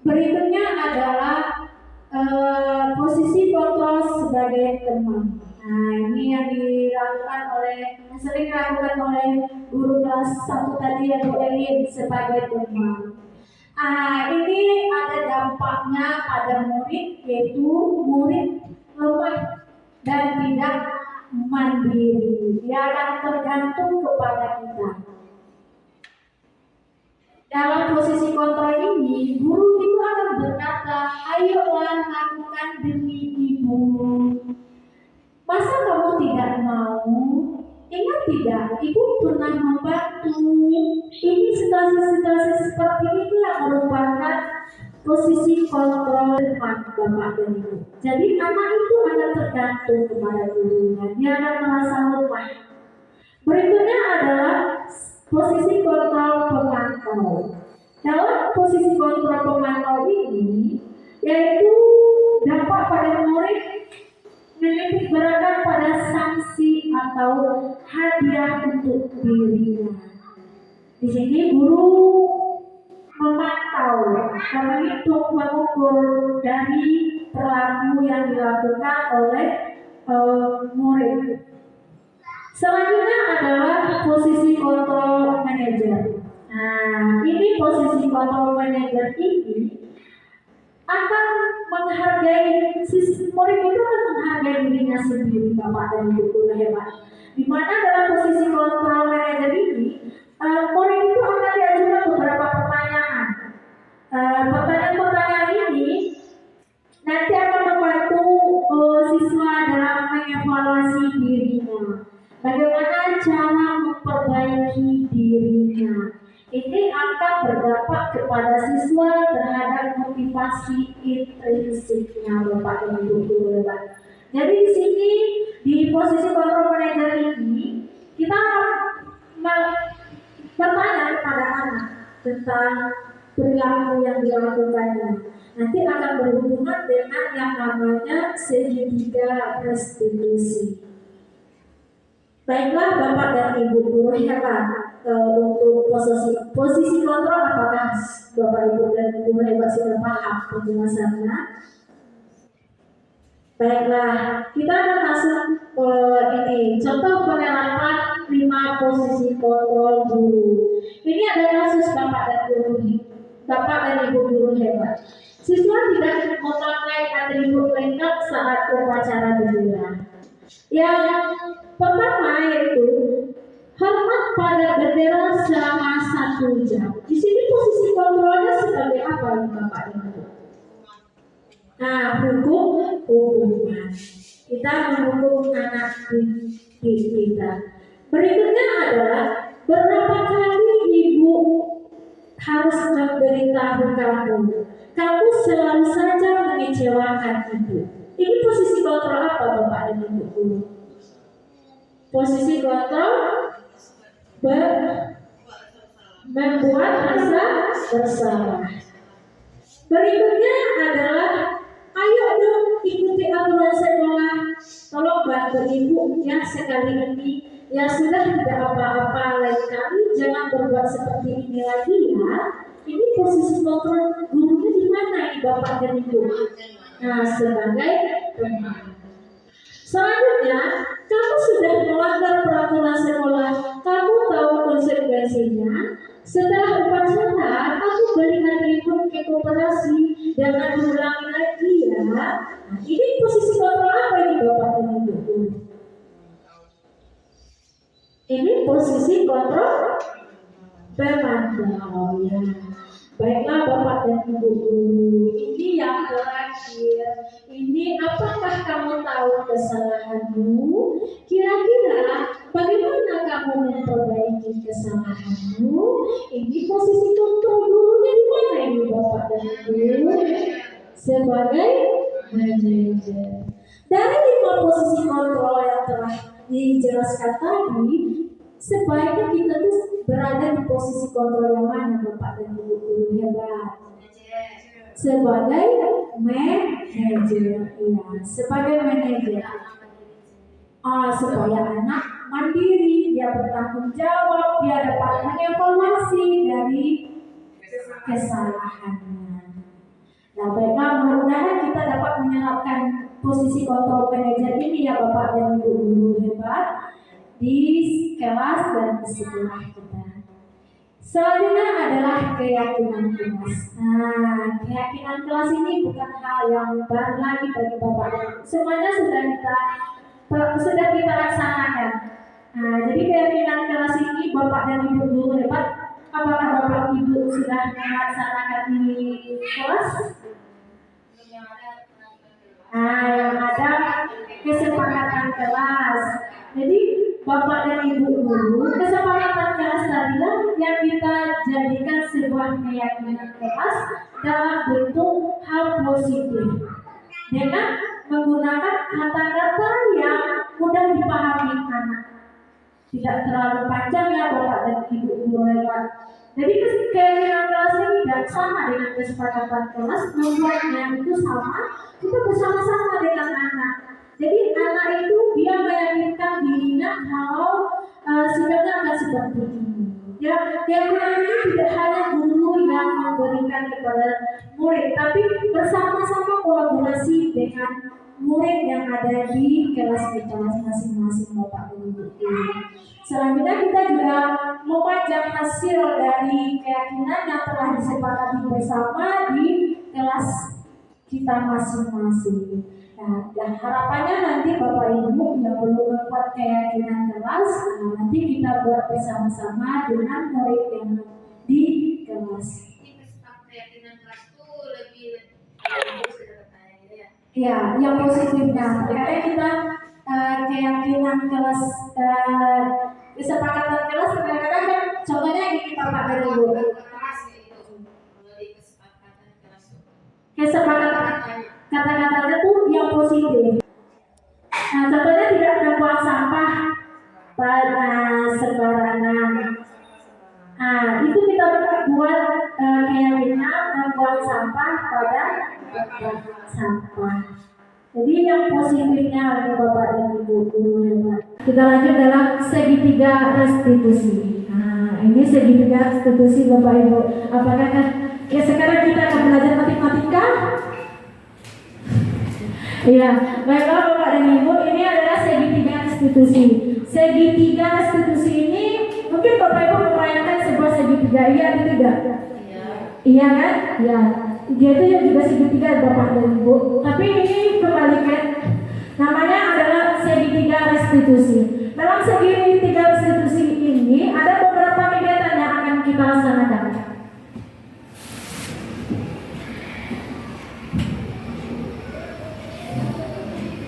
Berikutnya adalah posisi kontrol sebagai teman. Nah, ini yang sering dilakukan oleh guru kelas 1 tadi, yaitu Elin, sebagai teman. Ini ada dampaknya pada murid, yaitu murid lemah dan tidak mandiri. Dia akan tergantung kepada kita. Dalam posisi kontrol ini, guru itu akan berkata, ayolah lakukan demi ibu. Masa kamu tidak mau? Ingat tidak, ibu pernah membantu. Ini situasi-situasi seperti ini yang merupakan posisi kontrol Bapak dan Ibu. Jadi anak itu akan tergantung kepada gurunya. Dia akan merasa lemah. Berikutnya adalah posisi kontrol pemantau. Dalam posisi kontrol pemantau ini, yaitu dampak pada murid menitik beratkan pada sanksi atau hadiah untuk dirinya. Di sini guru memantau, menghitung, mengukur dari perilaku yang dilakukan oleh murid. Selanjutnya adalah posisi kontrol manajer. Nah, ini posisi kontrol manajer ini akan menghargai murid itu akan menghargai dirinya sendiri, Bapak dan Ibu guru hebat. Di mana dalam posisi kontrol manajer ini, murid itu akan diajukan beberapa pertanyaan. Pertanyaan-pertanyaan ini nanti akan membantu siswa dalam mengevaluasi dirinya. Bagaimana cara memperbaiki dirinya. Ini akan berdampak kepada siswa terhadap motivasi intrinsiknya, Bapak dan Ibu guru. Jadi di sini di posisi kontrol manajer ini kita bertanya kepada anak tentang perilaku yang dilakukannya. Nanti akan berhubungan dengan yang namanya segitiga restitusi. Baiklah Bapak dan Ibu guru hebat, untuk posisi kontrol apakah Bapak Ibu dan Ibu hebat sudah paham penjelasannya? Baiklah, kita akan masuk ke ini contoh penerapan 5 posisi kontrol guru. Ini adalah kasus Bapak dan Ibu guru hebat. Siswa tidak memakai atribut lengkap saat upacara bendera. Yang pertama yaitu hormat pada bendera selama 1 jam. Di sini posisi kontrolnya sebagai apa, Bapak dan Ibu? Nah, hukuman. Kita menghukum anak didik kita. Berikutnya adalah berapa kali ibu harus memberitahu kamu selalu saja mengecewakan ibu. Ini posisi kontrol apa, Bapak dan Ibu guru? Posisi kontrol membuat rasa bersalah. Berikutnya adalah ayo dong ikuti aturan sekolah. Tolong bantu ibu ya sekali ini. Ya sudah, tidak apa-apa, lain kali jangan berbuat seperti ini lagi ya. Ini posisi kontrol gurunya di mana ini Bapak dan Ibu? Nah, sebagai pemain. Selanjutnya, kamu sudah melanggar peraturan sekolah, kamu tahu konsekuensinya. Setelah upacara, kamu beri atribut ke koperasi, jangan diulangi lagi ya. Nah, ini posisi kontrol apa ini Bapak dan Ibu? Ini posisi kontrol pemantau ya. Baiklah Bapak dan Ibu guru, ini yang terakhir. Ini apakah kamu tahu kesalahanmu? Kira-kira bagaimana kamu memperbaiki kesalahanmu? Ini posisi kontrol gurunya di mana ini Bapak dan Ibu? Sebagai manajer. Dari 5 posisi kontrol yang telah dijelaskan tadi, sebaiknya kita tuh berada di posisi kontrol yang mana Bapak dan Ibu guru hebat? Sebagai manajer, iya, sebagai manajer. Supaya anak mandiri, dia bertanggung jawab, dia dapat mengevaluasi dari kesalahannya. Nah, baiklah, mudah-mudahan kita dapat menyerapkan posisi kontrol manajer ini ya Bapak dan Ibu guru hebat di kelas dan di sekolah kita. Selanjutnya adalah keyakinan kelas. Nah, keyakinan kelas ini bukan hal yang baru lagi bagi Bapak dan Ibu. Semuanya sudah kita sudah kita laksanakan. Nah, jadi keyakinan kelas ini Bapak dan Ibu guru hebat. Apakah Bapak Ibu sudah melaksanakan di kelas? Yang ada kesepakatan kelas. Jadi Bapak dan Ibu guru, kesepakatan kelas tadilah yang kita jadikan sebuah keyakinan kelas dalam bentuk hal positif dengan menggunakan kata-kata yang mudah dipahami anak. Tidak terlalu panjang ya Bapak dan Ibu guru lewat. Jadi keyakinan kelas ini tidak sama dengan kesepakatan kelas, membuatnya itu sama, kita bersama-sama dengan anak. Jadi anak itu dia meyakinkan dirinya kalau sikapnya akan seperti ini. Ya, keyakinan ini tidak hanya guru yang memberikan kepada murid, tapi bersama-sama kolaborasi dengan murid yang ada di kelas masing-masing Bapak dan Ibu. Selanjutnya kita juga memajang hasil dari keyakinan yang telah disepakati bersama di kelas kita masing-masing. Nah, dan harapannya nanti Bapak Ibu yang belum membuat keyakinan kelas, nanti kita buat bersama-sama dengan murid yang di kelas. Keyakinan kelas itu lebih Ya, yang positifnya. Karena kita keyakinan kelas, kesepakatan kelas kadang-kadang kan contohnya ini Bapak dan Ibu. Kesepakatan kata-katanya tuh yang positif. Nah, contohnya tidak membuang sampah pada sembarangan. Nah, itu kita buat keyakinan membuang sampah pada sampah. Jadi yang positifnya ada Bapak dan Ibu guru hebat. Kita lanjut dalam segitiga restitusi. Nah, ini segitiga restitusi Bapak Ibu. Apakah sekarang kita akan belajar matematika? Iya, baiklah Bapak dan Ibu, ini adalah segitiga restitusi. Segitiga restitusi ini mungkin Bapak Ibu membayangkan sebuah segitiga, iya atau tidak? Iya kan? Iya. Dia itu juga segitiga Bapak dan Ibu. Tapi ini kebalikan. Namanya adalah segitiga restitusi. Dalam segitiga restitusi ini ada beberapa kegiatan yang akan kita laksanakan.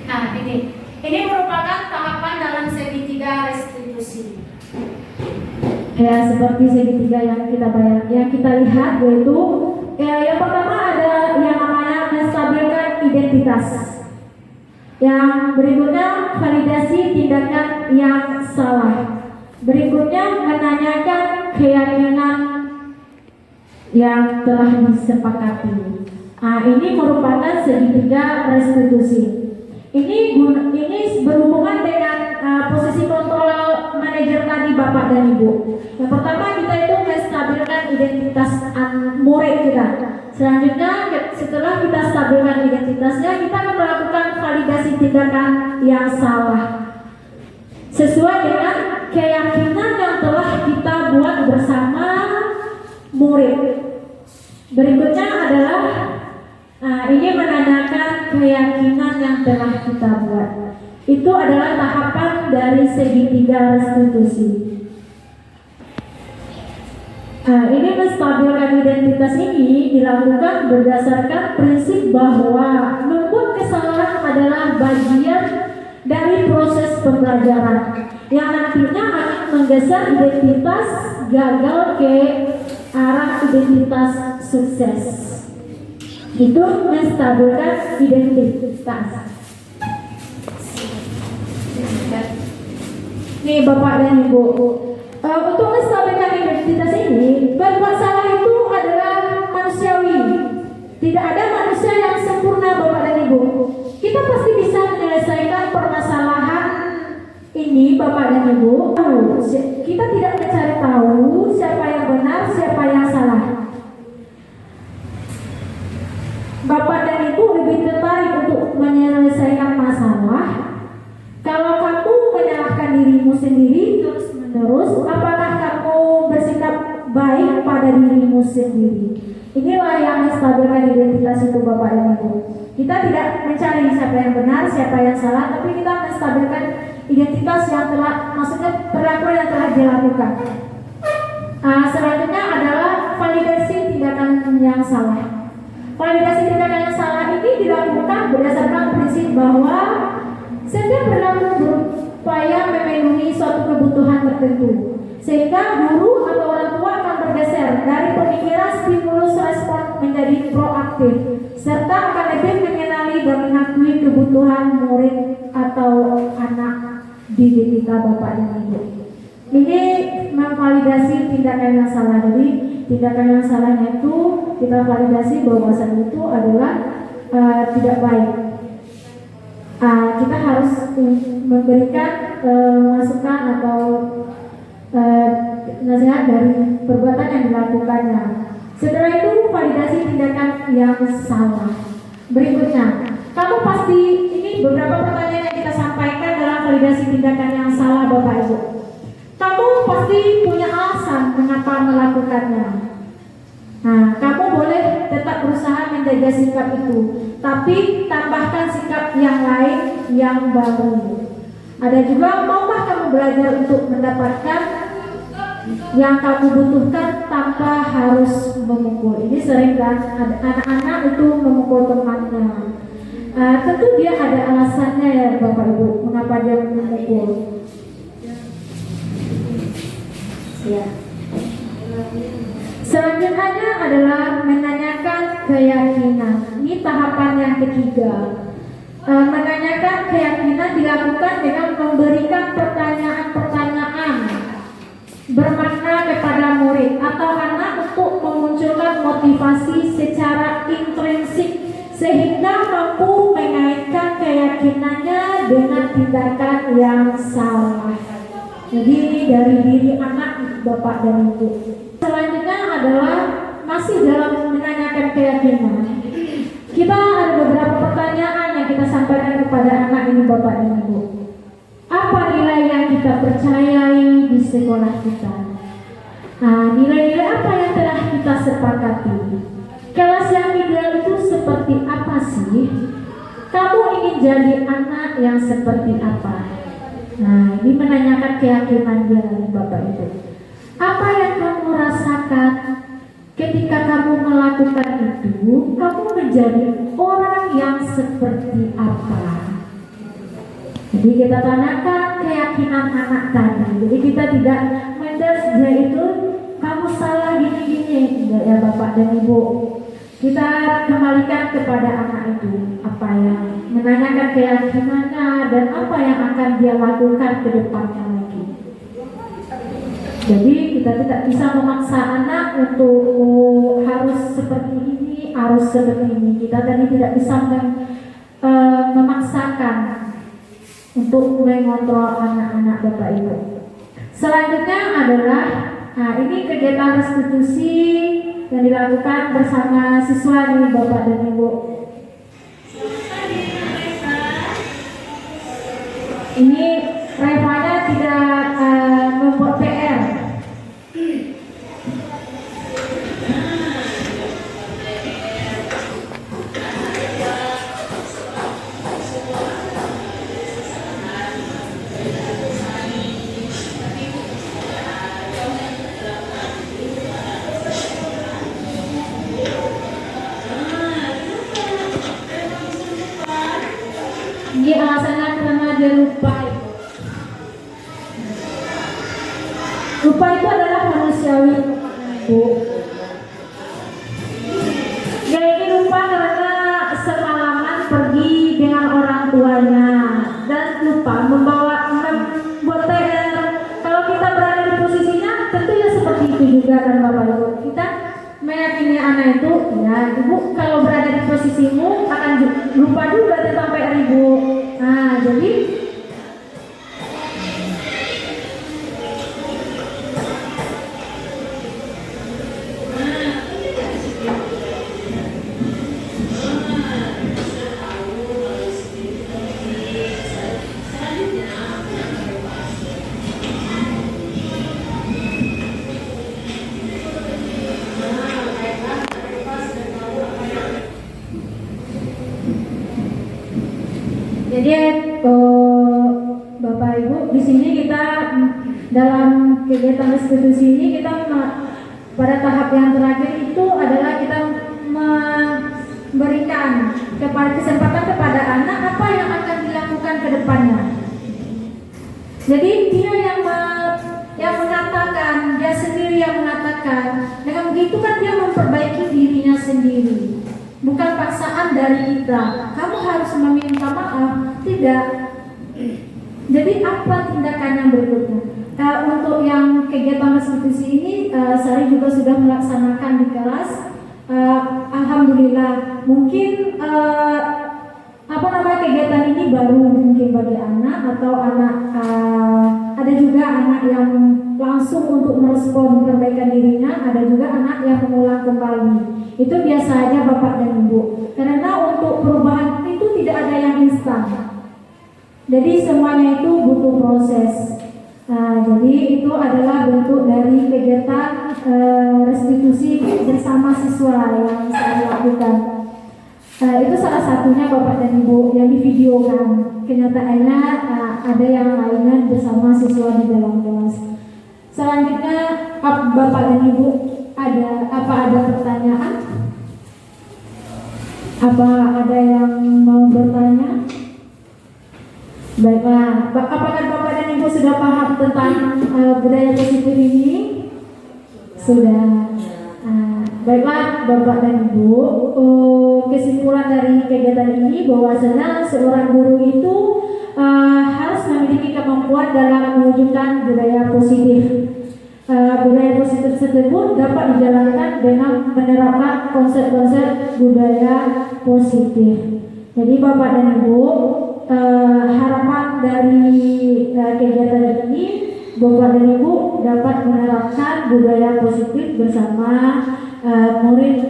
Nah, ini merupakan tahapan dalam segitiga restitusi. Ya, seperti segitiga yang kita lihat, yaitu yang pertama ada yang namanya menstabilkan identitas. Yang berikutnya validasi tindakan yang salah. Berikutnya menanyakan keyakinan yang telah disepakati. Nah, ini merupakan segitiga restitusi. Ini berhubungan dengan posisi kontrol manajer tadi Bapak dan Ibu. Yang pertama kita itu menstabilkan identitas murid kita. Selanjutnya setelah kita stabilkan identitasnya, kita akan melakukan validasi tindakan yang salah sesuai dengan keyakinan yang telah kita buat bersama murid. Berikutnya adalah ini menandakan keyakinan yang telah kita buat. Itu adalah tahapan dari segitiga restitusi. Ini menstabilkan identitas ini dilakukan berdasarkan prinsip bahwa membuat kesalahan adalah bagian dari proses pembelajaran yang nantinya akan menggeser identitas gagal ke arah identitas sukses. Itu menstabilkan identitas. Nih Bapak dan Ibu, untuk menstabilkan identitas ini, berbuat salah itu adalah manusiawi. Tidak ada manusia yang sempurna Bapak dan Ibu. Kita pasti bisa menyelesaikan permasalahan ini Bapak dan Ibu. Kita tidak mencari tahu siapa yang benar, siapa yang salah. Bapak dan Ibu lebih tertarik untuk menyelesaikan masalah. Kalau kamu menyalahkan dirimu sendiri terus-menerus, apakah kamu bersikap baik pada dirimu sendiri? Inilah yang menstabilkan identitas itu Bapak dan Ibu. Kita tidak mencari siapa yang benar, siapa yang salah, tapi kita menstabilkan identitas yang telah, maksudnya perlakuan yang telah dilakukan. Selanjutnya adalah validasi tindakan yang salah. Validasi tindakan yang salah ini dilakukan berdasarkan prinsip bahwa setiap perilaku berupaya memenuhi suatu kebutuhan tertentu, sehingga guru atau orang tua akan bergeser dari pemikiran stimulus respon menjadi proaktif, serta akan lebih mengenali dan mengakui kebutuhan murid atau anak didik kita Bapak dan Ibu. Ini memvalidasi tindakan yang salah. Jadi tindakan yang salahnya itu kita validasi bahwasan itu adalah tidak baik. Kita harus memberikan masukan atau nasihat dari perbuatan yang dilakukannya. Setelah itu validasi tindakan yang salah. Berikutnya, kamu pasti ini beberapa pertanyaan yang kita sampaikan dalam validasi tindakan yang salah Bapak Ibu. Kamu pasti punya alasan mengapa melakukannya. Nah, kamu boleh tetap berusaha menjaga sikap itu, tapi tambahkan sikap yang lain yang baru. Ada juga, maukah kamu belajar untuk mendapatkan yang kamu butuhkan tanpa harus memukul? Ini sering kan anak-anak itu memukul temannya. Tentu dia ada alasannya ya Bapak Ibu, mengapa dia memukul. Ya. Selanjutnya adalah menanyakan keyakinan. Ini tahapan yang ketiga. Menanyakan keyakinan dilakukan dengan memberikan pertanyaan-pertanyaan bermakna kepada murid atau anak untuk memunculkan motivasi secara intrinsik sehingga mampu mengaitkan keyakinannya dengan tindakan yang salah. Jadi ini dari diri anak Bapak dan Ibu. Selanjutnya adalah masih dalam menanyakan keyakinan. Kita ada beberapa pertanyaan yang kita sampaikan kepada anak ini Bapak dan Ibu. Apa nilai yang kita percayai di sekolah kita? Nilai-nilai apa yang telah kita sepakati? Kelas yang ideal itu seperti apa sih? Kamu ingin jadi anak yang seperti apa? Nah, ini menanyakan keyakinan dia Bapak Ibu. Apa yang kamu rasakan ketika kamu melakukan itu? Kamu menjadi orang yang seperti apa? Jadi kita tanyakan keyakinan anak tadi. Jadi kita tidak mendes dia itu kamu salah gini-gini, enggak ya Bapak dan Ibu. Kita kembalikan kepada anak itu apa yang menanyakan keyakinannya dan apa yang akan dia lakukan ke depannya lagi. Jadi kita tidak bisa memaksa anak untuk harus seperti ini, harus seperti ini. Kita tadi tidak bisa memaksakan untuk mengontrol anak-anak Bapak Ibu. Selanjutnya adalah ini kegiatan restitusi yang dilakukan bersama siswa di Bapak dan Ibu. Ini Revanya tidak membuat PR. Ini alasannya karena dia lupa. Lupa itu adalah manusiawi, Bu. Dia ini lupa karena semalaman pergi dengan orang tuanya dan lupa membuat PR. Kalau kita berada di posisinya, tentunya seperti itu juga kan Bapak Ibu. Kita meyakini anak itu, ya Ibu kalau berada di posisimu akan lupa juga tentang PR Ibu. Nah, jadi di sini kita dalam kegiatan restitusi ini kita pada tahap yang terakhir itu adalah kita memberikan kesempatan kepada anak apa yang akan dilakukan ke depannya. Jadi dia yang mengatakan, dia sendiri yang mengatakan. Dengan begitu kan dia memperbaiki dirinya sendiri. Bukan paksaan dari kita. Kamu harus meminta maaf. Tidak. Jadi apa tindakan yang berikutnya? Untuk yang kegiatan restitusi ini, saya juga sudah melaksanakan di kelas. Alhamdulillah. Mungkin kegiatan ini baru mungkin bagi anak atau anak ada juga anak yang langsung untuk merespon perbaikan dirinya, ada juga anak yang mengulang kembali. Itu biasa aja Bapak dan Ibu. Karena untuk perubahan itu tidak ada yang instan. Jadi semuanya itu butuh proses. Jadi itu adalah bentuk dari kegiatan restitusi bersama siswa yang saya lakukan. Itu salah satunya Bapak dan Ibu yang divideokan. Kenyataannya ada yang lainnya bersama siswa di dalam kelas. Selanjutnya Bapak dan Ibu ada pertanyaan? Apa ada yang mau bertanya? Baiklah, apakah Bapak dan Ibu sudah paham tentang budaya positif ini? Sudah. Baiklah Bapak dan Ibu, kesimpulan dari kegiatan ini bahwasanya seorang guru itu harus memiliki kemampuan dalam mewujudkan budaya positif. Budaya positif tersebut dapat dijalankan dengan menerapkan konsep-konsep budaya positif. Jadi Bapak dan Ibu, harapan dari kegiatan ini Bapak dan Ibu dapat menerapkan budaya positif bersama murid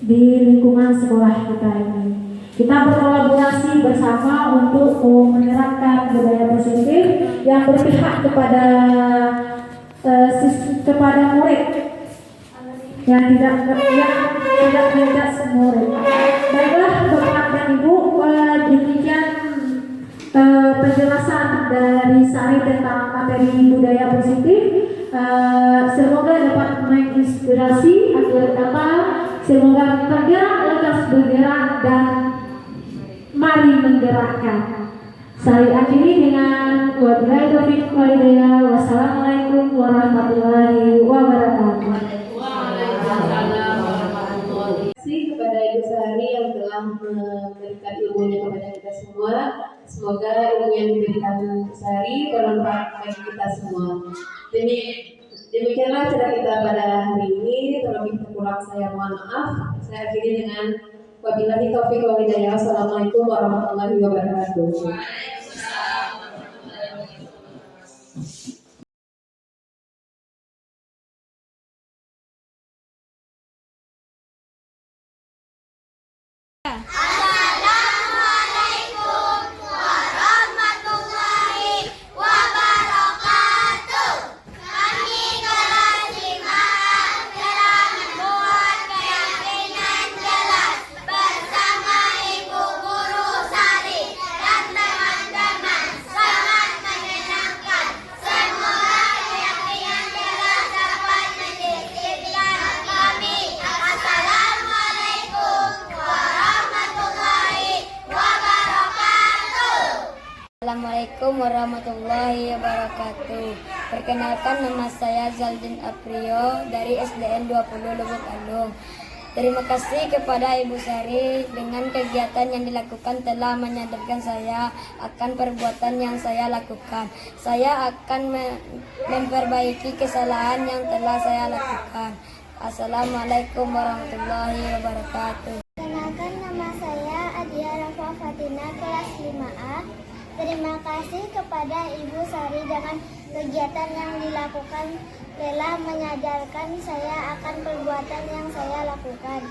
di lingkungan sekolah kita ini. Kita berkolaborasi bersama untuk menerapkan budaya positif yang berpihak kepada murid yang tidak menjudge murid. Baiklah Bapak dan Ibu, demikian penjelasan dari saya tentang materi budaya positif. Semoga dapat menginspirasi agar kata semoga tergerak, lekas bergerak dan mari menggerakkan. Saya akhiri dengan wabillahi taufiq wal hidayah. Wassalamualaikum warahmatullahi wabarakatuh. Terima kasih kepada Ibu Sari yang telah memberikan ilmunya kepada kita semua. Semoga ilmu yang diberikan Ibu Sari bermanfaat bagi kita semua. Demikianlah cerita kita pada hari ini. Terlebih kurang saya mohon maaf. Saya akhiri dengan wabillahi taufiq wal hidayah. Wassalamualaikum warahmatullahi wabarakatuh. Assalamualaikum warahmatullahi wabarakatuh. Perkenalkan, nama saya Zaldin Aprio dari SDN 20 Lubuk Alung. Terima kasih kepada Ibu Sari dengan kegiatan yang dilakukan telah menyadarkan saya akan perbuatan yang saya lakukan. Saya akan memperbaiki kesalahan yang telah saya lakukan. Assalamualaikum warahmatullahi wabarakatuh. Kenalkan, nama saya Adia Rafa Fatina, kelas 5A. Terima kasih kepada Ibu Sari dengan kegiatan yang dilakukan telah menyadarkan saya akan perbuatan yang saya lakukan.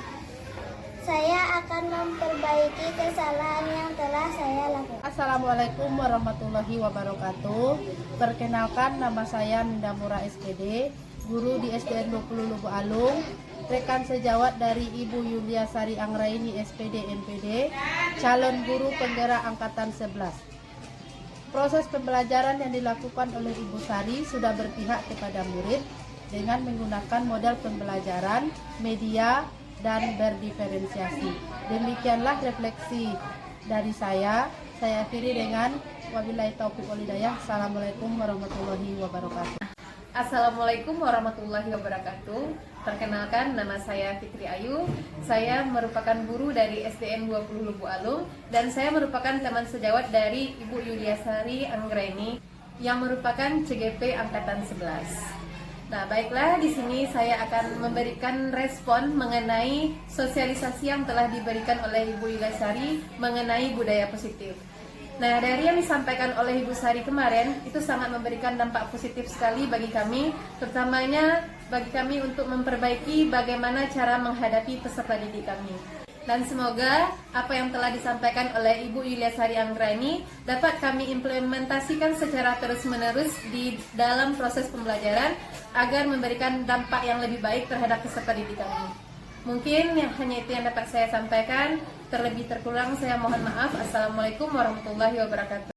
Saya akan memperbaiki kesalahan yang telah saya lakukan. Assalamualaikum warahmatullahi wabarakatuh. Perkenalkan, nama saya Mindamura SPD, guru di SDN 20 Lubuk Alung. Rekan sejawat dari Ibu Yulia Sari Anggraini SPD MPD, calon guru penggerak angkatan 11. Proses pembelajaran yang dilakukan oleh Ibu Sari sudah berpihak kepada murid dengan menggunakan model pembelajaran, media, dan berdiferensiasi. Demikianlah refleksi dari saya. Saya akhiri dengan wabillahi taufiq wal hidayah. Assalamualaikum warahmatullahi wabarakatuh. Assalamualaikum warahmatullahi wabarakatuh. Perkenalkan, nama saya Fitri Ayu. Saya merupakan guru dari SDN 20 Lubuk Alung dan saya merupakan teman sejawat dari Ibu Yuliasari Anggraini yang merupakan CGP angkatan 11. Nah, baiklah, di sini saya akan memberikan respon mengenai sosialisasi yang telah diberikan oleh Ibu Yuliasari mengenai budaya positif. Nah, dari yang disampaikan oleh Ibu Sari kemarin, itu sangat memberikan dampak positif sekali bagi kami, terutamanya bagi kami untuk memperbaiki bagaimana cara menghadapi peserta didik kami. Dan semoga apa yang telah disampaikan oleh Ibu Yuliasari Anggraini dapat kami implementasikan secara terus-menerus di dalam proses pembelajaran agar memberikan dampak yang lebih baik terhadap peserta didik kami. Mungkin hanya itu yang dapat saya sampaikan. Terlebih terkurang saya mohon maaf. Assalamualaikum warahmatullahi wabarakatuh.